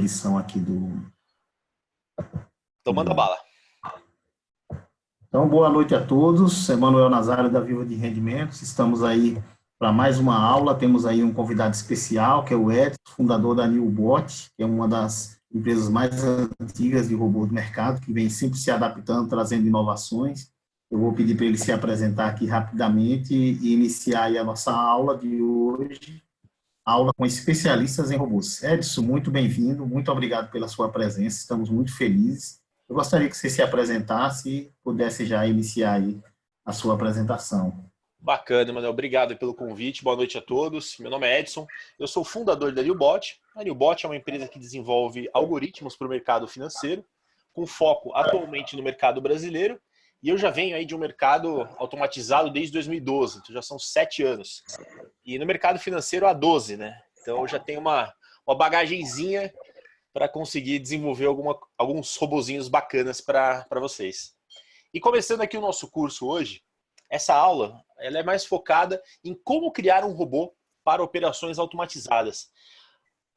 edição aqui do... Então manda bala. Então, boa noite a todos. Emanuel Nazário, da Viva de Rendimentos. Estamos aí para mais uma aula. Temos aí um convidado especial, que é o Edson, fundador da Newbot, que é uma das empresas mais antigas de robô do mercado, que vem sempre se adaptando, trazendo inovações. Eu vou pedir para ele se apresentar aqui rapidamente e iniciar aí a nossa aula de hoje, aula com especialistas em robôs. Edson, muito bem-vindo, muito obrigado pela sua presença, estamos muito felizes. Eu gostaria que você se apresentasse e pudesse já iniciar aí a sua apresentação. Bacana, Emanuel. Obrigado pelo convite. Boa noite a todos. Meu nome é Edson. Eu sou fundador da Newbot. A Newbot é uma empresa que desenvolve algoritmos para o mercado financeiro, com foco atualmente no mercado brasileiro. E eu já venho aí de um mercado automatizado desde 2012, então já são 7 anos. E no mercado financeiro há 12, né? Então eu já tenho uma bagagenzinha para conseguir desenvolver alguns robozinhos bacanas para vocês. E começando aqui o nosso curso hoje, essa aula ela é mais focada em como criar um robô para operações automatizadas.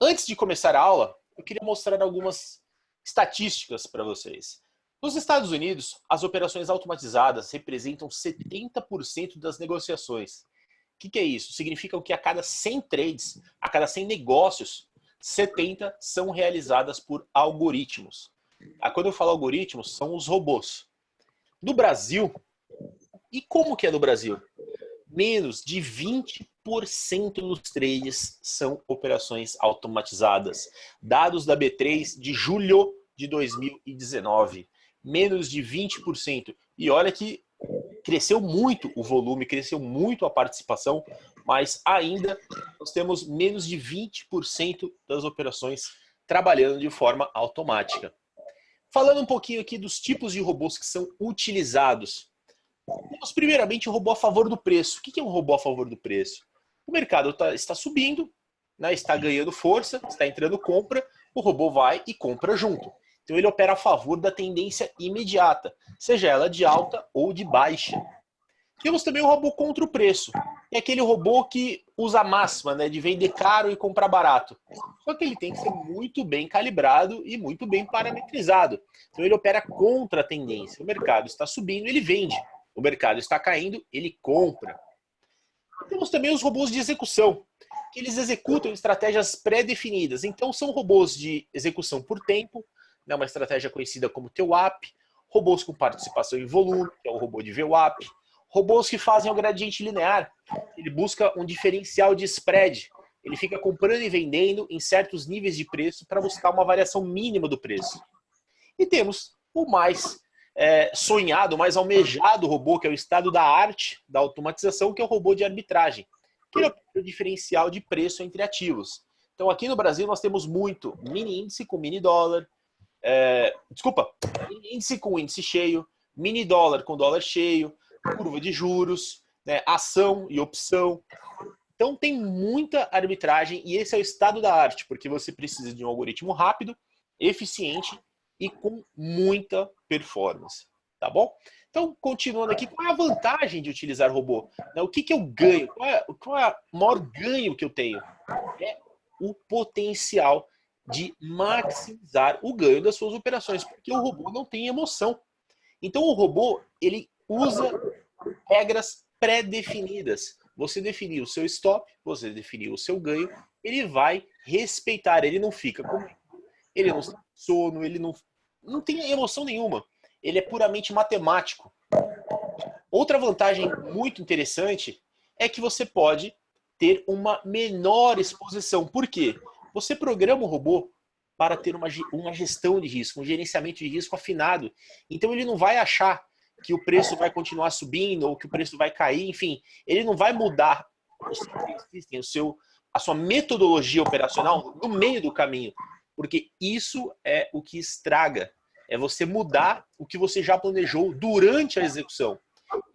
Antes de começar a aula, eu queria mostrar algumas estatísticas para vocês. Nos Estados Unidos, as operações automatizadas representam 70% das negociações. O que é isso? Significa que a cada 100 trades, a cada 100 negócios, 70 são realizadas por algoritmos. Quando eu falo algoritmos, são os robôs. No Brasil, e como que é no Brasil? Menos de 20% dos trades são operações automatizadas. Dados da B3 de julho de 2019. Menos de 20%. E olha que cresceu muito o volume, cresceu muito a participação, mas ainda nós temos menos de 20% das operações trabalhando de forma automática. Falando um pouquinho aqui dos tipos de robôs que são utilizados. Temos primeiramente o robô a favor do preço. O que é um robô a favor do preço? O mercado está subindo, né, está ganhando força, está entrando compra, o robô vai e compra junto. Então ele opera a favor da tendência imediata, seja ela de alta ou de baixa. Temos também o robô contra o preço. É aquele robô que usa a máxima, né, de vender caro e comprar barato. Só que ele tem que ser muito bem calibrado e muito bem parametrizado. Então ele opera contra a tendência. O mercado está subindo, ele vende. O mercado está caindo, ele compra. Temos também os robôs de execução, que eles executam estratégias pré-definidas. Então são robôs de execução por tempo, né, uma estratégia conhecida como TWAP, robôs com participação em volume, que é o robô de VWAP, robôs que fazem o gradiente linear, ele busca um diferencial de spread, ele fica comprando e vendendo em certos níveis de preço para buscar uma variação mínima do preço. E temos o mais sonhado, o mais almejado robô, que é o estado da arte da automatização, que é o robô de arbitragem, que é o diferencial de preço entre ativos. Então aqui no Brasil nós temos muito mini índice com mini dólar, mini índice com índice cheio, mini dólar com dólar cheio, curva de juros, né, ação e opção. Então tem muita arbitragem e esse é o estado da arte, porque você precisa de um algoritmo rápido, eficiente e com muita performance, tá bom? Então, continuando aqui, qual é a vantagem de utilizar robô? O que eu ganho? Qual é o maior ganho que eu tenho? É o potencial de maximizar o ganho das suas operações, porque o robô não tem emoção. Então o robô, ele usa regras pré-definidas. Você definiu o seu stop, você definiu o seu ganho, ele vai respeitar, ele não fica com medo, ele não está com sono, ele não tem emoção nenhuma. Ele é puramente matemático. Outra vantagem muito interessante é que você pode ter uma menor exposição. Por quê? Você programa o robô para ter uma gestão de risco, um gerenciamento de risco afinado. Então ele não vai achar que o preço vai continuar subindo ou que o preço vai cair, enfim, ele não vai mudar a sua metodologia operacional no meio do caminho, porque isso é o que estraga, é você mudar o que você já planejou durante a execução.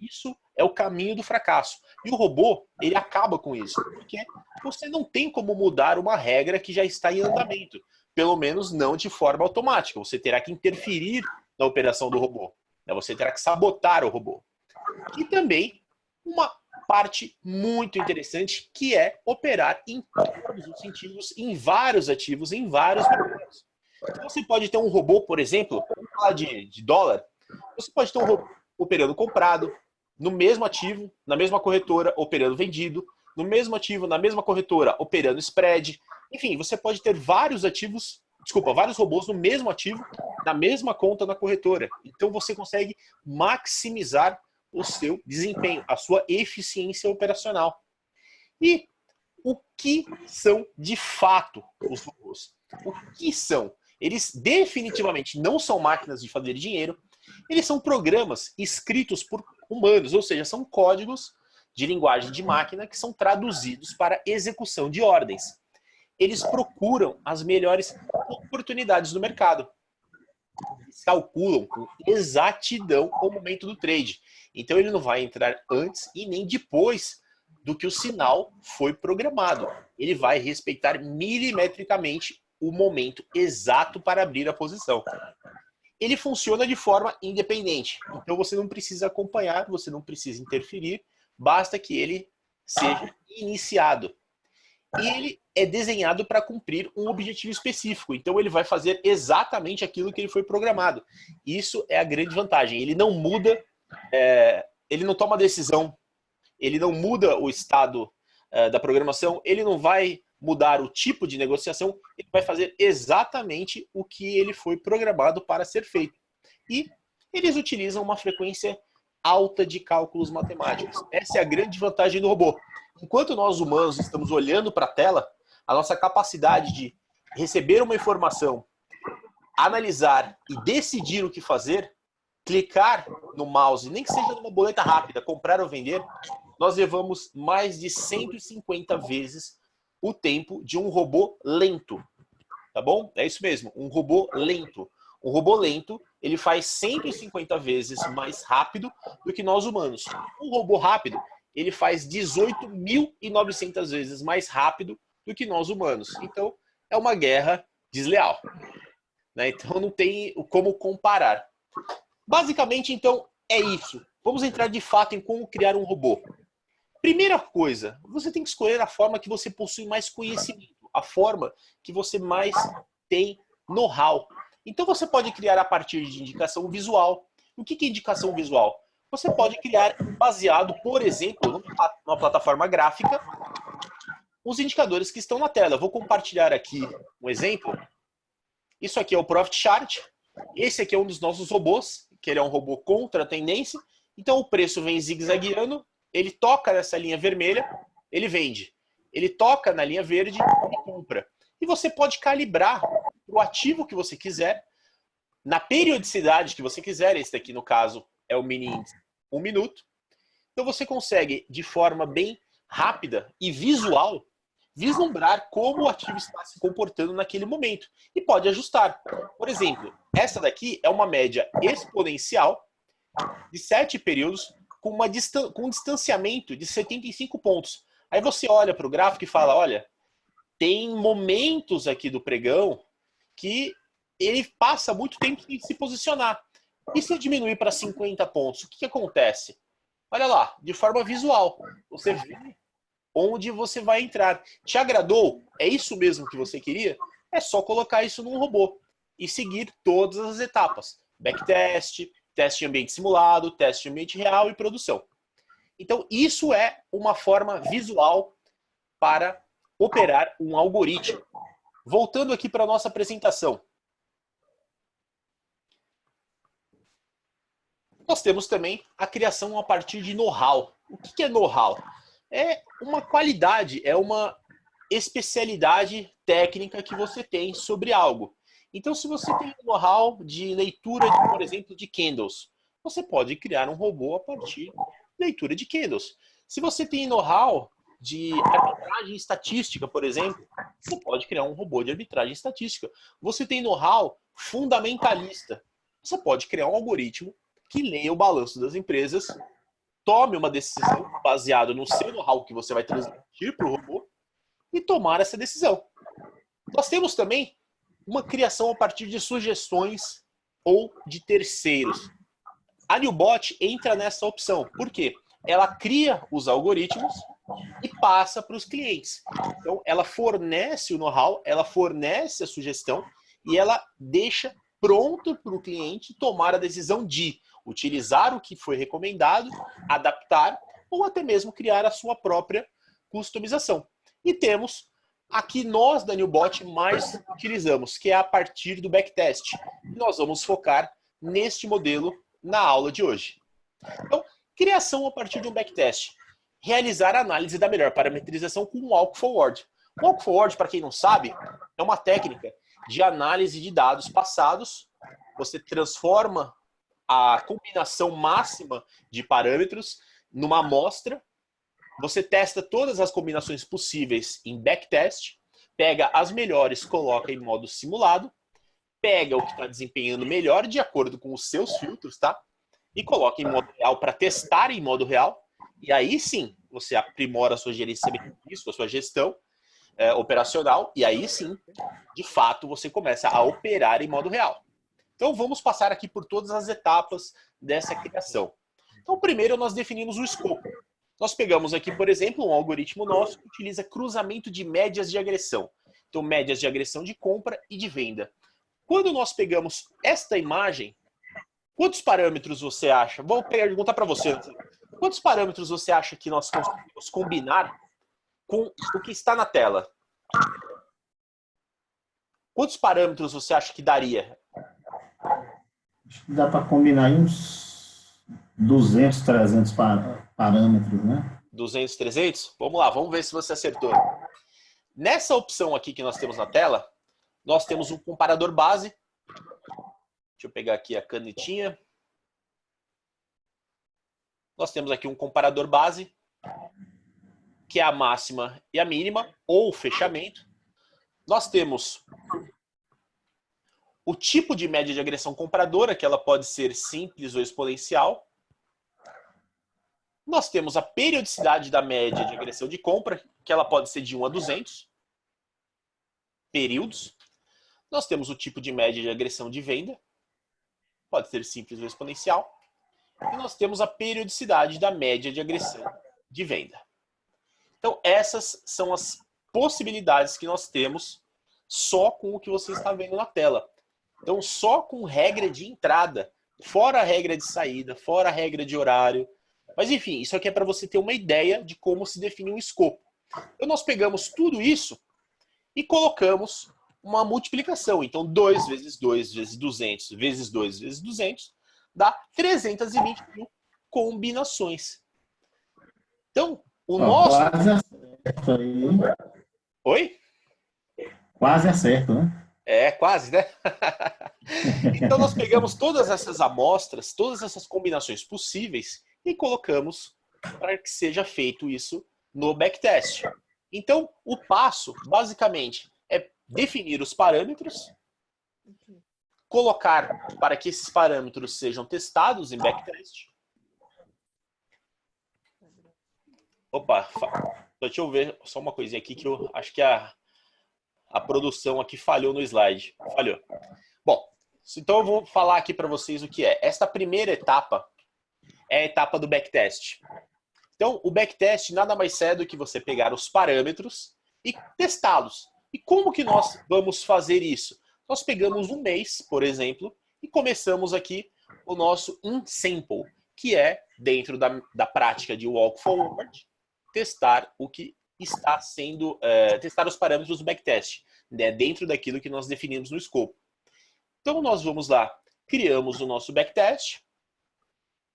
Isso é o caminho do fracasso. E o robô, ele acaba com isso, porque você não tem como mudar uma regra que já está em andamento, pelo menos não de forma automática. Você terá que interferir na operação do robô. Você terá que sabotar o robô. E também uma parte muito interessante, que é operar em todos os sentidos, em vários ativos, em vários mercados. Então, você pode ter um robô, por exemplo, vamos falar de dólar, você pode ter um robô operando comprado, no mesmo ativo, na mesma corretora, operando vendido, no mesmo ativo, na mesma corretora, operando spread. Enfim, você pode ter vários ativos, vários robôs no mesmo ativo, na mesma conta na corretora. Então você consegue maximizar o seu desempenho, a sua eficiência operacional. E o que são de fato os robôs? O que são? Eles definitivamente não são máquinas de fazer dinheiro, eles são programas escritos por humanos, ou seja, são códigos de linguagem de máquina que são traduzidos para execução de ordens. Eles procuram as melhores oportunidades do mercado. Eles calculam com exatidão o momento do trade. Então ele não vai entrar antes e nem depois do que o sinal foi programado. Ele vai respeitar milimetricamente o momento exato para abrir a posição. Ele funciona de forma independente. Então você não precisa acompanhar, você não precisa interferir, basta que ele seja iniciado. E ele é desenhado para cumprir um objetivo específico. Então ele vai fazer exatamente aquilo que ele foi programado. Isso é a grande vantagem. Ele não muda, ele não toma decisão, ele não muda o estado da programação, ele não vai mudar o tipo de negociação, ele vai fazer exatamente o que ele foi programado para ser feito. E eles utilizam uma frequência alta de cálculos matemáticos. Essa é a grande vantagem do robô. Enquanto nós humanos estamos olhando para a tela, a nossa capacidade de receber uma informação, analisar e decidir o que fazer, clicar no mouse, nem que seja numa boleta rápida, comprar ou vender, nós levamos mais de 150 vezes o tempo de um robô lento. Tá bom? É isso mesmo, um robô lento. Um robô lento, ele faz 150 vezes mais rápido do que nós humanos. Um robô rápido, ele faz 18.900 vezes mais rápido do que nós humanos. Então, é uma guerra desleal. Né? Então, não tem como comparar. Basicamente, então, é isso. Vamos entrar de fato em como criar um robô. Primeira coisa, você tem que escolher a forma que você possui mais conhecimento, a forma que você mais tem know-how. Então você pode criar a partir de indicação visual. O que é indicação visual? Você pode criar baseado, por exemplo, numa plataforma gráfica, os indicadores que estão na tela. Eu vou compartilhar aqui um exemplo. Isso aqui é o Profit Chart. Esse aqui é um dos nossos robôs, que ele é um robô contra a tendência. Então o preço vem zigue-zagueando. Ele toca nessa linha vermelha, ele vende. Ele toca na linha verde, ele compra. E você pode calibrar o ativo que você quiser, na periodicidade que você quiser. Esse daqui, no caso, é o mini índice 1 minuto. Então você consegue, de forma bem rápida e visual, vislumbrar como o ativo está se comportando naquele momento. E pode ajustar. Por exemplo, essa daqui é uma média exponencial de 7 períodos, com um distanciamento de 75 pontos. Aí você olha para o gráfico e fala, olha, tem momentos aqui do pregão que ele passa muito tempo sem se posicionar. E se eu diminuir para 50 pontos, o que acontece? Olha lá, de forma visual, você vê onde você vai entrar. Te agradou? É isso mesmo que você queria? É só colocar isso num robô e seguir todas as etapas. Backtest, teste em ambiente simulado, teste em ambiente real e produção. Então, isso é uma forma visual para operar um algoritmo. Voltando aqui para a nossa apresentação. Nós temos também a criação a partir de know-how. O que é know-how? É uma qualidade, é uma especialidade técnica que você tem sobre algo. Então, se você tem um know-how de leitura, por exemplo, de candles, você pode criar um robô a partir de leitura de candles. Se você tem know-how de arbitragem estatística, por exemplo, você pode criar um robô de arbitragem estatística. Você tem know-how fundamentalista, você pode criar um algoritmo que leia o balanço das empresas, tome uma decisão baseada no seu know-how que você vai transmitir para o robô e tomar essa decisão. Nós temos também uma criação a partir de sugestões ou de terceiros. A NewBot entra nessa opção. Por quê? Ela cria os algoritmos e passa para os clientes. Então, ela fornece o know-how, ela fornece a sugestão e ela deixa pronto para o cliente tomar a decisão de utilizar o que foi recomendado, adaptar ou até mesmo criar a sua própria customização. E temos a que nós da NewBot mais utilizamos, que é a partir do backtest. Nós vamos focar neste modelo na aula de hoje. Então, criação a partir de um backtest. Realizar a análise da melhor parametrização com um walk forward. Walk forward, para quem não sabe, é uma técnica de análise de dados passados. Você transforma a combinação máxima de parâmetros numa amostra. Você testa todas as combinações possíveis em backtest, pega as melhores, coloca em modo simulado, pega o que está desempenhando melhor de acordo com os seus filtros, tá? E coloca em modo real para testar em modo real. E aí sim, você aprimora a sua gerenciamento disso, a sua gestão operacional. E aí sim, de fato, você começa a operar em modo real. Então vamos passar aqui por todas as etapas dessa criação. Então primeiro nós definimos o escopo. Nós pegamos aqui, por exemplo, um algoritmo nosso que utiliza cruzamento de médias de agressão. Então médias de agressão de compra e de venda. Quando nós pegamos esta imagem, quantos parâmetros você acha? Vou perguntar para você. Quantos parâmetros você acha que nós conseguimos combinar com o que está na tela? Quantos parâmetros você acha que daria? Acho que dá para combinar aí uns 200, 300 parâmetros, né? 200, 300? Vamos lá, vamos ver se você acertou. Nessa opção aqui que nós temos na tela, nós temos um comparador base. Deixa eu pegar aqui a canetinha. Nós temos aqui um comparador base, que é a máxima e a mínima, ou o fechamento. Nós temos o tipo de média de agressão compradora, que ela pode ser simples ou exponencial. Nós temos a periodicidade da média de agressão de compra, que ela pode ser de 1 a 200 períodos. Nós temos o tipo de média de agressão de venda, pode ser simples ou exponencial. E nós temos a periodicidade da média de agressão de venda. Então, essas são as possibilidades que nós temos só com o que você está vendo na tela. Então, só com regra de entrada, fora a regra de saída, fora a regra de horário. Mas, enfim, isso aqui é para você ter uma ideia de como se define um escopo. Então, nós pegamos tudo isso e colocamos uma multiplicação. Então, 2 vezes 2 vezes 200 vezes 2 vezes 200 dá 320 mil combinações. Então, o nosso... Quase acerto aí. Oi? Quase acerto, né? É, quase, né? Então, nós pegamos todas essas amostras, todas essas combinações possíveis e colocamos para que seja feito isso no backtest. Então, o passo, basicamente, é definir os parâmetros, colocar para que esses parâmetros sejam testados em backtest. Opa, deixa eu ver só uma coisinha aqui que eu acho que a produção aqui falhou no slide. Falhou. Bom, então eu vou falar aqui para vocês o que é. Esta primeira etapa é a etapa do backtest. Então, o backtest nada mais é do que você pegar os parâmetros e testá-los. E como que nós vamos fazer isso? Nós pegamos um mês, por exemplo, e começamos aqui o nosso in-sample, que é, dentro da prática de walk forward, testar o que está sendo, testar os parâmetros do backtest, né, dentro daquilo que nós definimos no escopo. Então, nós vamos lá, criamos o nosso backtest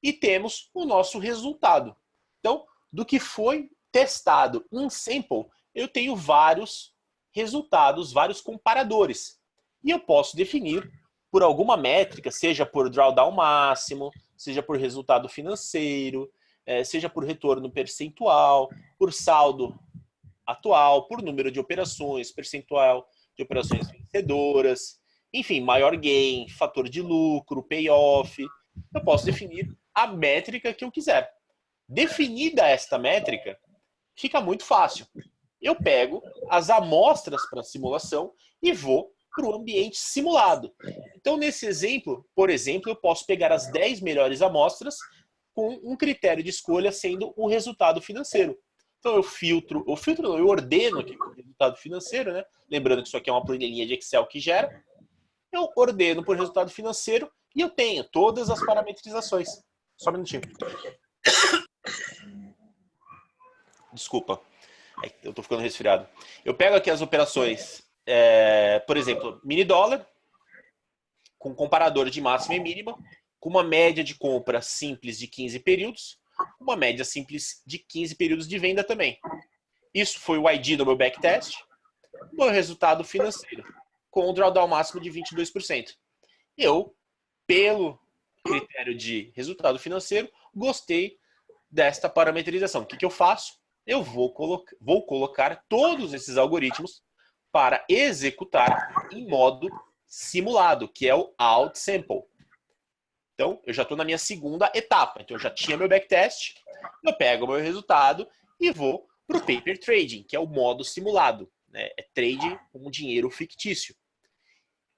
e temos o nosso resultado. Então, do que foi testado em sample, eu tenho vários resultados, vários comparadores. E eu posso definir por alguma métrica, seja por drawdown máximo, seja por resultado financeiro, seja por retorno percentual, por saldo atual, por número de operações, percentual de operações vencedoras, enfim, maior gain, fator de lucro, payoff. Eu posso definir a métrica que eu quiser. Definida esta métrica, fica muito fácil. Eu pego as amostras para simulação e vou para o ambiente simulado. Então, nesse exemplo, por exemplo, eu posso pegar as 10 melhores amostras com um critério de escolha sendo o resultado financeiro. Então, eu ordeno aqui o resultado financeiro, né? Lembrando que isso aqui é uma planilha de Excel que gera. eu ordeno por resultado financeiro e eu tenho todas as parametrizações. Só um minutinho. Desculpa, eu estou ficando resfriado. Eu pego aqui as operações, por exemplo, mini dólar, com comparador de máxima e mínima, com uma média de compra simples de 15 períodos, uma média simples de 15 períodos de venda também. Isso foi o ID do meu backtest, meu resultado financeiro, com um drawdown máximo de 22%. Eu, pelo critério de resultado financeiro, gostei desta parametrização. O que eu faço? Eu vou colocar todos esses algoritmos para executar em modo simulado, que é o outsample. Então, eu já estou na minha segunda etapa. Então, eu já tinha meu backtest, eu pego o meu resultado e vou para o paper trading, que é o modo simulado. Né? É trade com dinheiro fictício.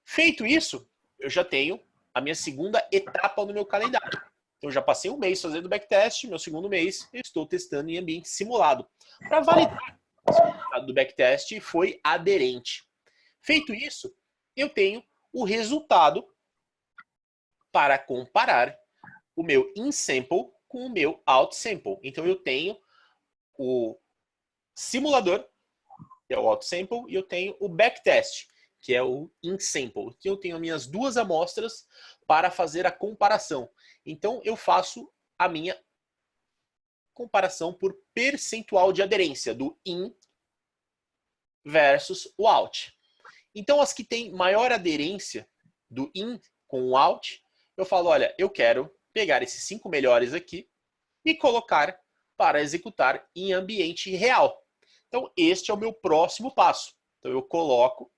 Feito isso, eu já tenho a minha segunda etapa no meu calendário. Então, eu já passei um mês fazendo backtest, meu segundo mês eu estou testando em ambiente simulado, para validar se o resultado do backtest foi aderente. Feito isso, eu tenho o resultado para comparar o meu in-sample com o meu out-sample. Então, eu tenho o simulador, que é o out-sample, e eu tenho o backtest, que é o in-sample. Então, eu tenho as minhas duas amostras para fazer a comparação. Então, eu faço a minha comparação por percentual de aderência do in versus o out. Então, as que têm maior aderência do in com o out, eu falo, olha, eu quero pegar esses 5 melhores aqui e colocar para executar em ambiente real. Então, este é o meu próximo passo. Então, eu coloco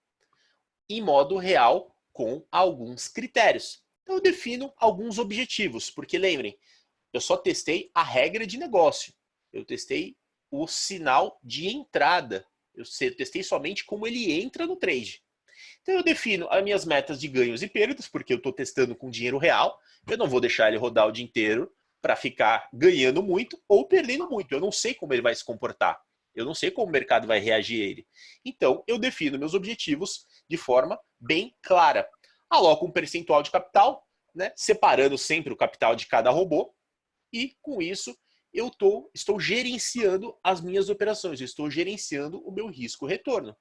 em modo real com alguns critérios. Então, eu defino alguns objetivos, porque lembrem, eu só testei a regra de negócio. Eu testei o sinal de entrada. Eu testei somente como ele entra no trade. Então, eu defino as minhas metas de ganhos e perdas, porque eu estou testando com dinheiro real. Eu não vou deixar ele rodar o dia inteiro para ficar ganhando muito ou perdendo muito. Eu não sei como ele vai se comportar. Eu não sei como o mercado vai reagir a ele. Então, eu defino meus objetivos de forma bem clara. Aloco um percentual de capital, né, separando sempre o capital de cada robô. E, com isso, eu estou gerenciando as minhas operações. Eu estou gerenciando o meu risco-retorno.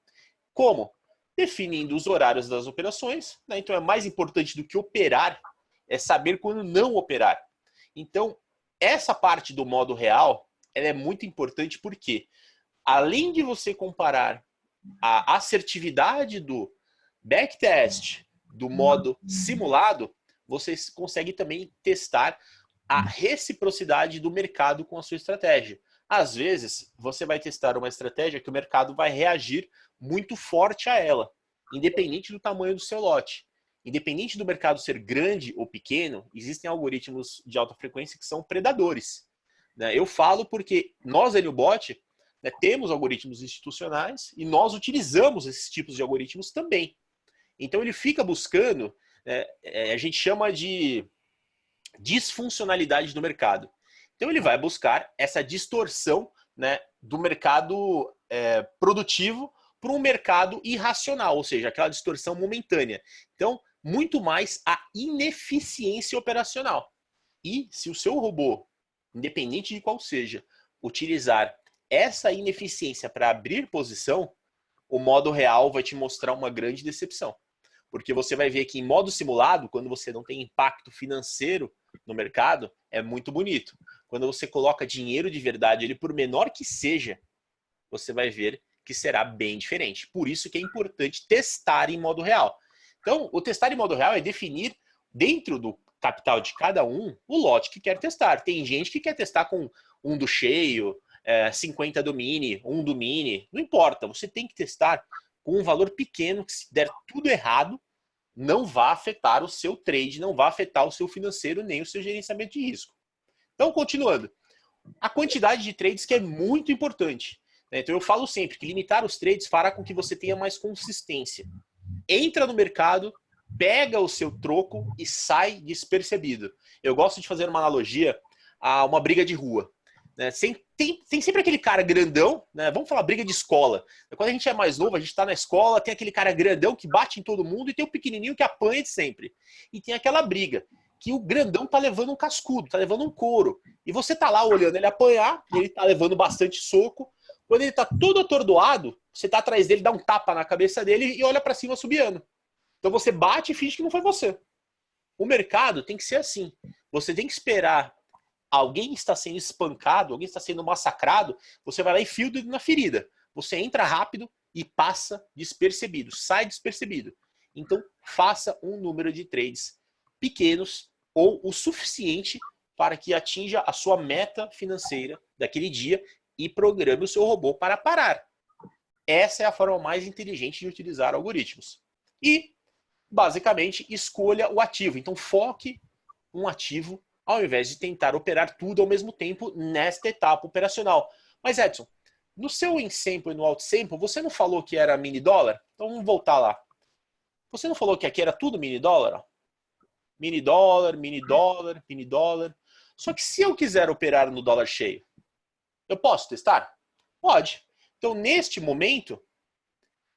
Como? Definindo os horários das operações. Né? Então, é mais importante do que operar, é saber quando não operar. Então, essa parte do modo real, ela é muito importante porque, além de você comparar a assertividade do backtest, do modo simulado, você consegue também testar a reciprocidade do mercado com a sua estratégia. Às vezes, você vai testar uma estratégia que o mercado vai reagir muito forte a ela, independente do tamanho do seu lote. Independente do mercado ser grande ou pequeno, existem algoritmos de alta frequência que são predadores. Eu falo porque nós, NewBot, temos algoritmos institucionais e nós utilizamos esses tipos de algoritmos também. Então, ele fica buscando, a gente chama de disfuncionalidade do mercado. Então, ele vai buscar essa distorção, né, do mercado produtivo para um mercado irracional, ou seja, aquela distorção momentânea. Então, muito mais a ineficiência operacional. E se o seu robô, independente de qual seja, utilizar essa ineficiência para abrir posição, o modo real vai te mostrar uma grande decepção. Porque você vai ver que em modo simulado, quando você não tem impacto financeiro no mercado, é muito bonito. Quando você coloca dinheiro de verdade, ele por menor que seja, você vai ver que será bem diferente. Por isso que é importante testar em modo real. Então, o testar em modo real é definir, dentro do capital de cada um, o lote que quer testar. Tem gente que quer testar com um do cheio, 50 do mini, um do mini. Não importa, você tem que testar com um valor pequeno, que se der tudo errado, não vai afetar o seu trade, não vai afetar o seu financeiro, nem o seu gerenciamento de risco. Então, continuando. A quantidade de trades que é muito importante. Então, eu falo sempre que limitar os trades fará com que você tenha mais consistência. Entra no mercado, pega o seu troco e sai despercebido. Eu gosto de fazer uma analogia a uma briga de rua. né? Tem sempre aquele cara grandão, né? Vamos falar briga de escola. Quando a gente é mais novo, a gente está na escola, tem aquele cara grandão que bate em todo mundo e tem o pequenininho que apanha de sempre. E tem aquela briga que o grandão tá levando um cascudo, tá levando um couro. E você tá lá olhando ele apanhar, e ele tá levando bastante soco. Quando ele tá todo atordoado, você tá atrás dele, dá um tapa na cabeça dele e olha para cima subiando. Então você bate e finge que não foi você. O mercado tem que ser assim. Você tem que esperar alguém está sendo espancado, alguém está sendo massacrado, você vai lá e enfia o dedo na ferida. Você entra rápido e passa despercebido, sai despercebido. Então, faça um número de trades pequenos ou o suficiente para que atinja a sua meta financeira daquele dia e programe o seu robô para parar. Essa é a forma mais inteligente de utilizar algoritmos. E, basicamente, escolha o ativo. Então, foque um ativo ao invés de tentar operar tudo ao mesmo tempo nesta etapa operacional. Mas, Edson, no seu in-sample e no out-sample, você não falou que era mini dólar? Então, vamos voltar lá. Você não falou que aqui era tudo mini dólar? Mini dólar, mini dólar, mini dólar. Só que se eu quiser operar no dólar cheio, eu posso testar? Pode. Então, neste momento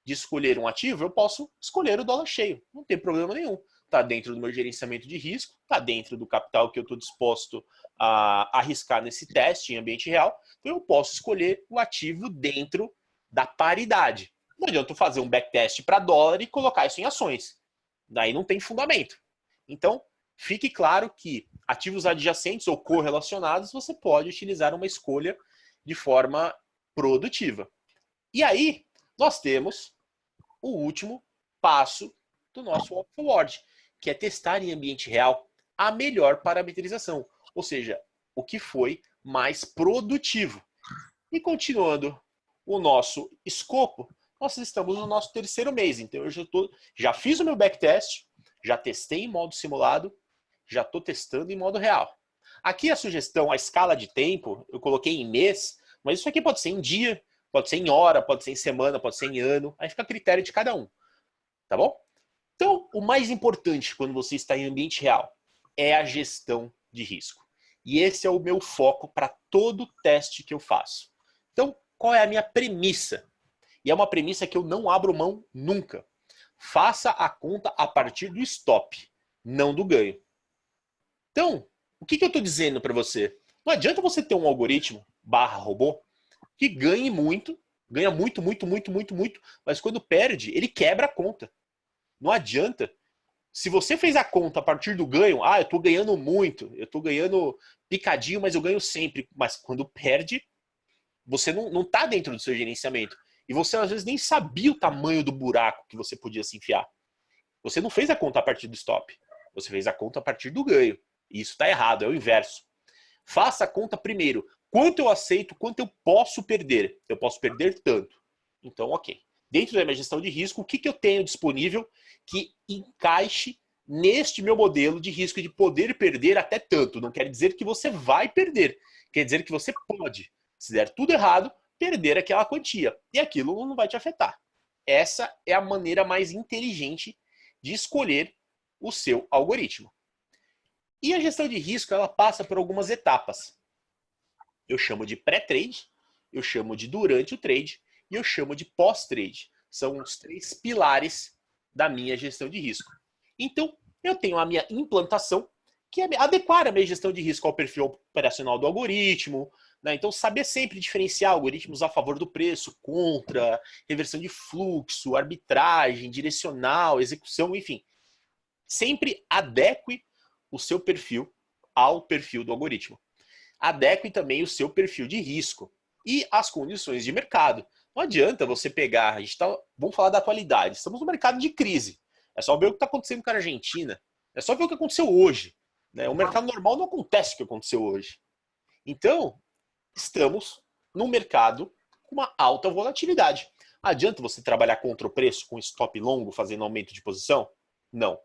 de escolher um ativo, eu posso escolher o dólar cheio. Não tem problema nenhum. Está dentro do meu gerenciamento de risco, está dentro do capital que eu estou disposto a arriscar nesse teste em ambiente real. Então, eu posso escolher o ativo dentro da paridade. Não adianta eu fazer um backtest para dólar e colocar isso em ações. Daí não tem fundamento. Então, fique claro que ativos adjacentes ou correlacionados você pode utilizar uma escolha de forma produtiva. E aí, nós temos o último passo do nosso walk forward, que é testar em ambiente real a melhor parametrização, ou seja, o que foi mais produtivo. E continuando o nosso escopo, nós estamos no nosso terceiro mês, então eu já fiz o meu backtest, já testei em modo simulado, já estou testando em modo real. Aqui a sugestão, a escala de tempo, eu coloquei em mês, mas isso aqui pode ser em dia, pode ser em hora, pode ser em semana, pode ser em ano, aí fica a critério de cada um, tá bom? Então, o mais importante quando você está em ambiente real é a gestão de risco. E esse é o meu foco para todo teste que eu faço. Então, qual é a minha premissa? E é uma premissa que eu não abro mão nunca. Faça a conta a partir do stop, não do ganho. Então, o que eu estou dizendo para você? Não adianta você ter um algoritmo /robô que ganhe muito, ganha muito, muito, muito, muito, muito, mas quando perde, ele quebra a conta. Não adianta. Se você fez a conta a partir do ganho, eu estou ganhando muito, eu estou ganhando picadinho, mas eu ganho sempre. Mas quando perde, você não está dentro do seu gerenciamento. E você às vezes nem sabia o tamanho do buraco que você podia se enfiar. Você não fez a conta a partir do stop. Você fez a conta a partir do ganho. E isso está errado, é o inverso. Faça a conta primeiro. Quanto eu aceito, quanto eu posso perder? Eu posso perder tanto. Então, ok. Dentro da minha gestão de risco, o que eu tenho disponível que encaixe neste meu modelo de risco de poder perder até tanto? Não quer dizer que você vai perder. Quer dizer que você pode, se der tudo errado, perder aquela quantia. E aquilo não vai te afetar. Essa é a maneira mais inteligente de escolher o seu algoritmo. E a gestão de risco, ela passa por algumas etapas. Eu chamo de pré-trade, eu chamo de durante o trade e eu chamo de pós-trade. São os 3 pilares da minha gestão de risco. Então, eu tenho a minha implantação, que é adequar a minha gestão de risco ao perfil operacional do algoritmo, né? Então, saber sempre diferenciar algoritmos a favor do preço, contra, reversão de fluxo, arbitragem, direcional, execução, enfim. Sempre adeque o seu perfil ao perfil do algoritmo. Adeque também o seu perfil de risco e as condições de mercado. Não adianta você pegar, vamos falar da atualidade, estamos no mercado de crise. É só ver o que está acontecendo com a Argentina, é só ver o que aconteceu hoje. Né? O mercado normal não acontece o que aconteceu hoje. Então, estamos num mercado com uma alta volatilidade. Adianta você trabalhar contra o preço com stop longo fazendo aumento de posição? Não.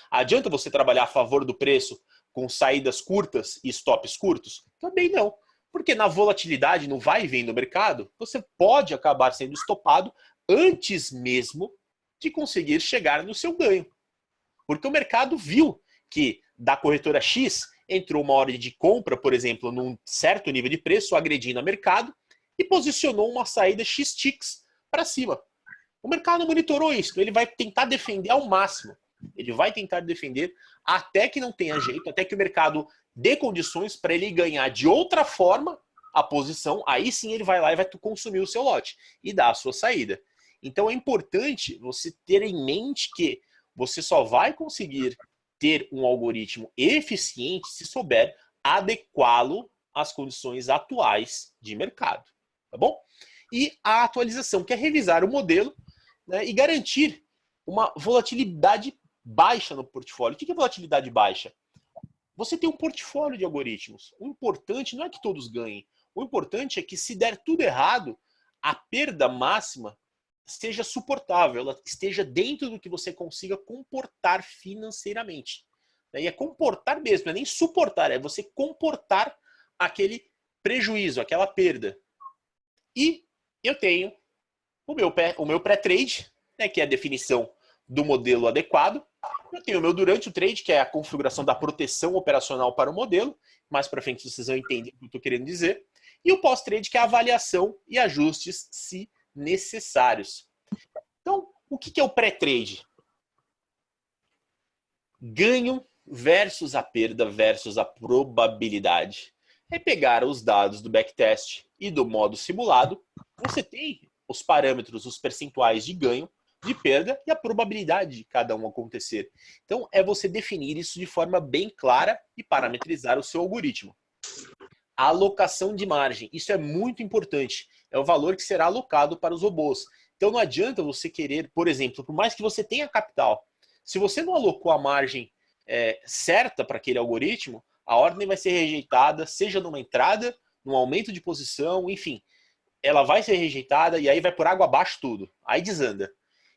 Adianta você trabalhar a favor do preço com saídas curtas e stops curtos? Também não. Porque na volatilidade, no vai e vem do mercado, você pode acabar sendo estopado antes mesmo de conseguir chegar no seu ganho. Porque o mercado viu que da corretora X entrou uma ordem de compra, por exemplo, num certo nível de preço, agredindo o mercado, e posicionou uma saída X-Ticks para cima. O mercado monitorou isso, ele vai tentar defender ao máximo. Ele vai tentar defender até que não tenha jeito, até que o mercado dê condições para ele ganhar de outra forma a posição, aí sim ele vai lá e vai consumir o seu lote e dar a sua saída. Então é importante você ter em mente que você só vai conseguir ter um algoritmo eficiente se souber adequá-lo às condições atuais de mercado, tá bom? E a atualização, que é revisar o modelo, né, e garantir uma volatilidade baixa no portfólio. O que é volatilidade baixa? Você tem um portfólio de algoritmos. O importante não é que todos ganhem. O importante é que, se der tudo errado, a perda máxima seja suportável, ela esteja dentro do que você consiga comportar financeiramente. E é comportar mesmo, não é nem suportar, é você comportar aquele prejuízo, aquela perda. E eu tenho o meu pré-trade, né, que é a definição do modelo adequado. Eu tenho o meu durante o trade, que é a configuração da proteção operacional para o modelo. Mais para frente vocês vão entender o que eu estou querendo dizer. E o pós-trade, que é a avaliação e ajustes, se necessários. Então, o que é o pré-trade? Ganho versus a perda versus a probabilidade. É pegar os dados do backtest e do modo simulado. Você tem os parâmetros, os percentuais de ganho, de perda e a probabilidade de cada um acontecer. Então, é você definir isso de forma bem clara e parametrizar o seu algoritmo. A alocação de margem, isso é muito importante. É o valor que será alocado para os robôs. Então, não adianta você querer, por exemplo, por mais que você tenha capital, se você não alocou a margem certa para aquele algoritmo, a ordem vai ser rejeitada, seja numa entrada, num aumento de posição, enfim. Ela vai ser rejeitada e aí vai por água abaixo tudo. Aí desanda.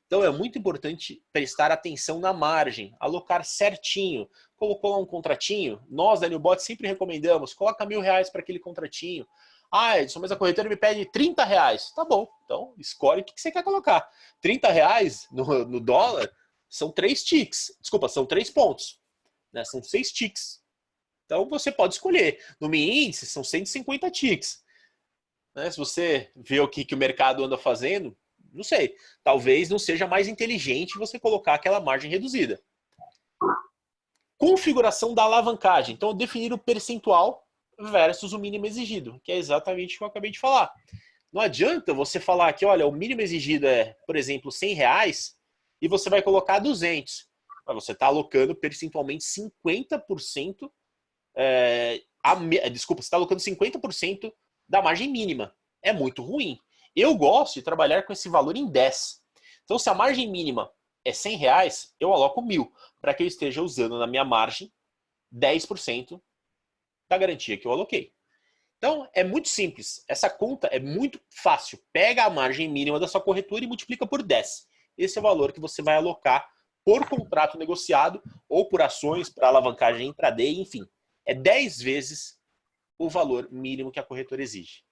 Então é muito importante prestar atenção na margem, alocar certinho. Colocou lá um contratinho, nós da Newbot sempre recomendamos, coloca R$1.000 para aquele contratinho. Ah, Edson, mas a corretora me pede R$30. Tá bom, então escolhe o que você quer colocar. R$30 no dólar são 3 ticks. Desculpa, são 3 pontos. Né? São 6 ticks. Então você pode escolher. No Mi Índice são 150 ticks. Né? Se você vê o que o mercado anda fazendo, não sei, talvez não seja mais inteligente você colocar aquela margem reduzida. Configuração da alavancagem. Então, definir o percentual versus o mínimo exigido, que é exatamente o que eu acabei de falar. Não adianta você falar que, olha, o mínimo exigido é, por exemplo, R$100 e você vai colocar 200. Mas você está alocando percentualmente 50%, desculpa, você está alocando 50% da margem mínima. É muito ruim. Eu gosto de trabalhar com esse valor em 10. Então, se a margem mínima é R$100, eu aloco 1.000, para que eu esteja usando na minha margem 10% da garantia que eu aloquei. Então, é muito simples. Essa conta é muito fácil. Pega a margem mínima da sua corretora e multiplica por 10. Esse é o valor que você vai alocar por contrato negociado ou por ações, para alavancagem intraday, enfim. É 10 vezes o valor mínimo que a corretora exige.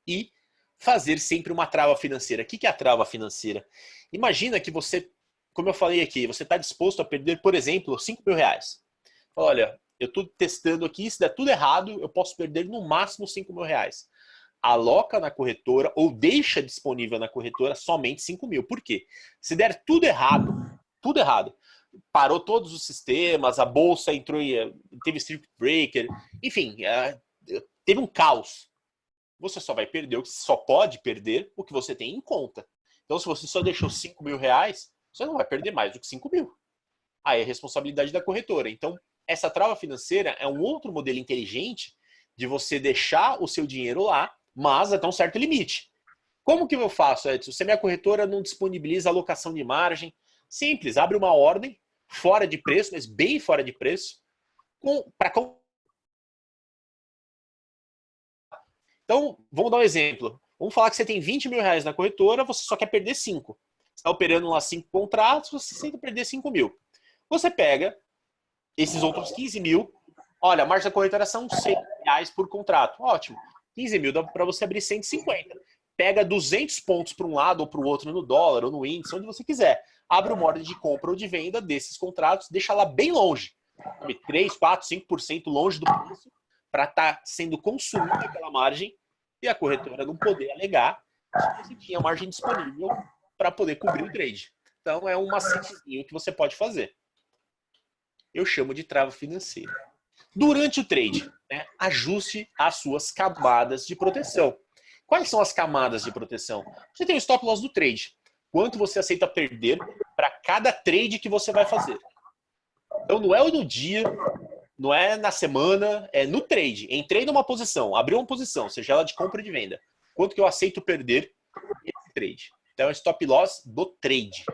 E fazer sempre uma trava financeira. O que é a trava financeira? Imagina que você, como eu falei aqui, você está disposto a perder, por exemplo, R$5.000. Olha, eu estou testando aqui, se der tudo errado, eu posso perder no máximo R$5.000. Aloca na corretora ou deixa disponível na corretora somente 5.000. Por quê? Se der tudo errado, parou todos os sistemas, a bolsa entrou e teve circuit breaker, enfim, teve um caos. Você só vai perder, só pode perder o que você tem em conta. Então, se você só deixou R$5.000, você não vai perder mais do que 5.000. Aí é responsabilidade da corretora. Então, essa trava financeira é um outro modelo inteligente de você deixar o seu dinheiro lá, mas até um certo limite. Como que eu faço, Edson? Se a minha corretora não disponibiliza alocação de margem, simples, abre uma ordem fora de preço, mas bem fora de preço, para. Então, vamos dar um exemplo. Vamos falar que você tem R$20.000 na corretora, você só quer perder 5. Você está operando lá 5 contratos, você sempre perder 5.000. Você pega esses outros 15.000. Olha, a margem da corretora são R$100 por contrato. Ótimo. 15.000 dá para você abrir 150. Pega 200 pontos para um lado ou para o outro no dólar ou no índice, onde você quiser. Abre uma ordem de compra ou de venda desses contratos, deixa lá bem longe. 3, 4, 5% longe do preço para estar sendo consumida aquela margem e a corretora não poder alegar que você tinha margem disponível para poder cobrir o trade. Então, é um macetezinho que você pode fazer. Eu chamo de trava financeira. Durante o trade, né, ajuste as suas camadas de proteção. Quais são as camadas de proteção? Você tem o stop loss do trade. Quanto você aceita perder para cada trade que você vai fazer. Então, não é no dia, não é na semana, é no trade. Entrei numa posição, abriu uma posição, seja ela de compra ou de venda. Quanto que eu aceito perder esse trade? Então, é o stop loss do trade.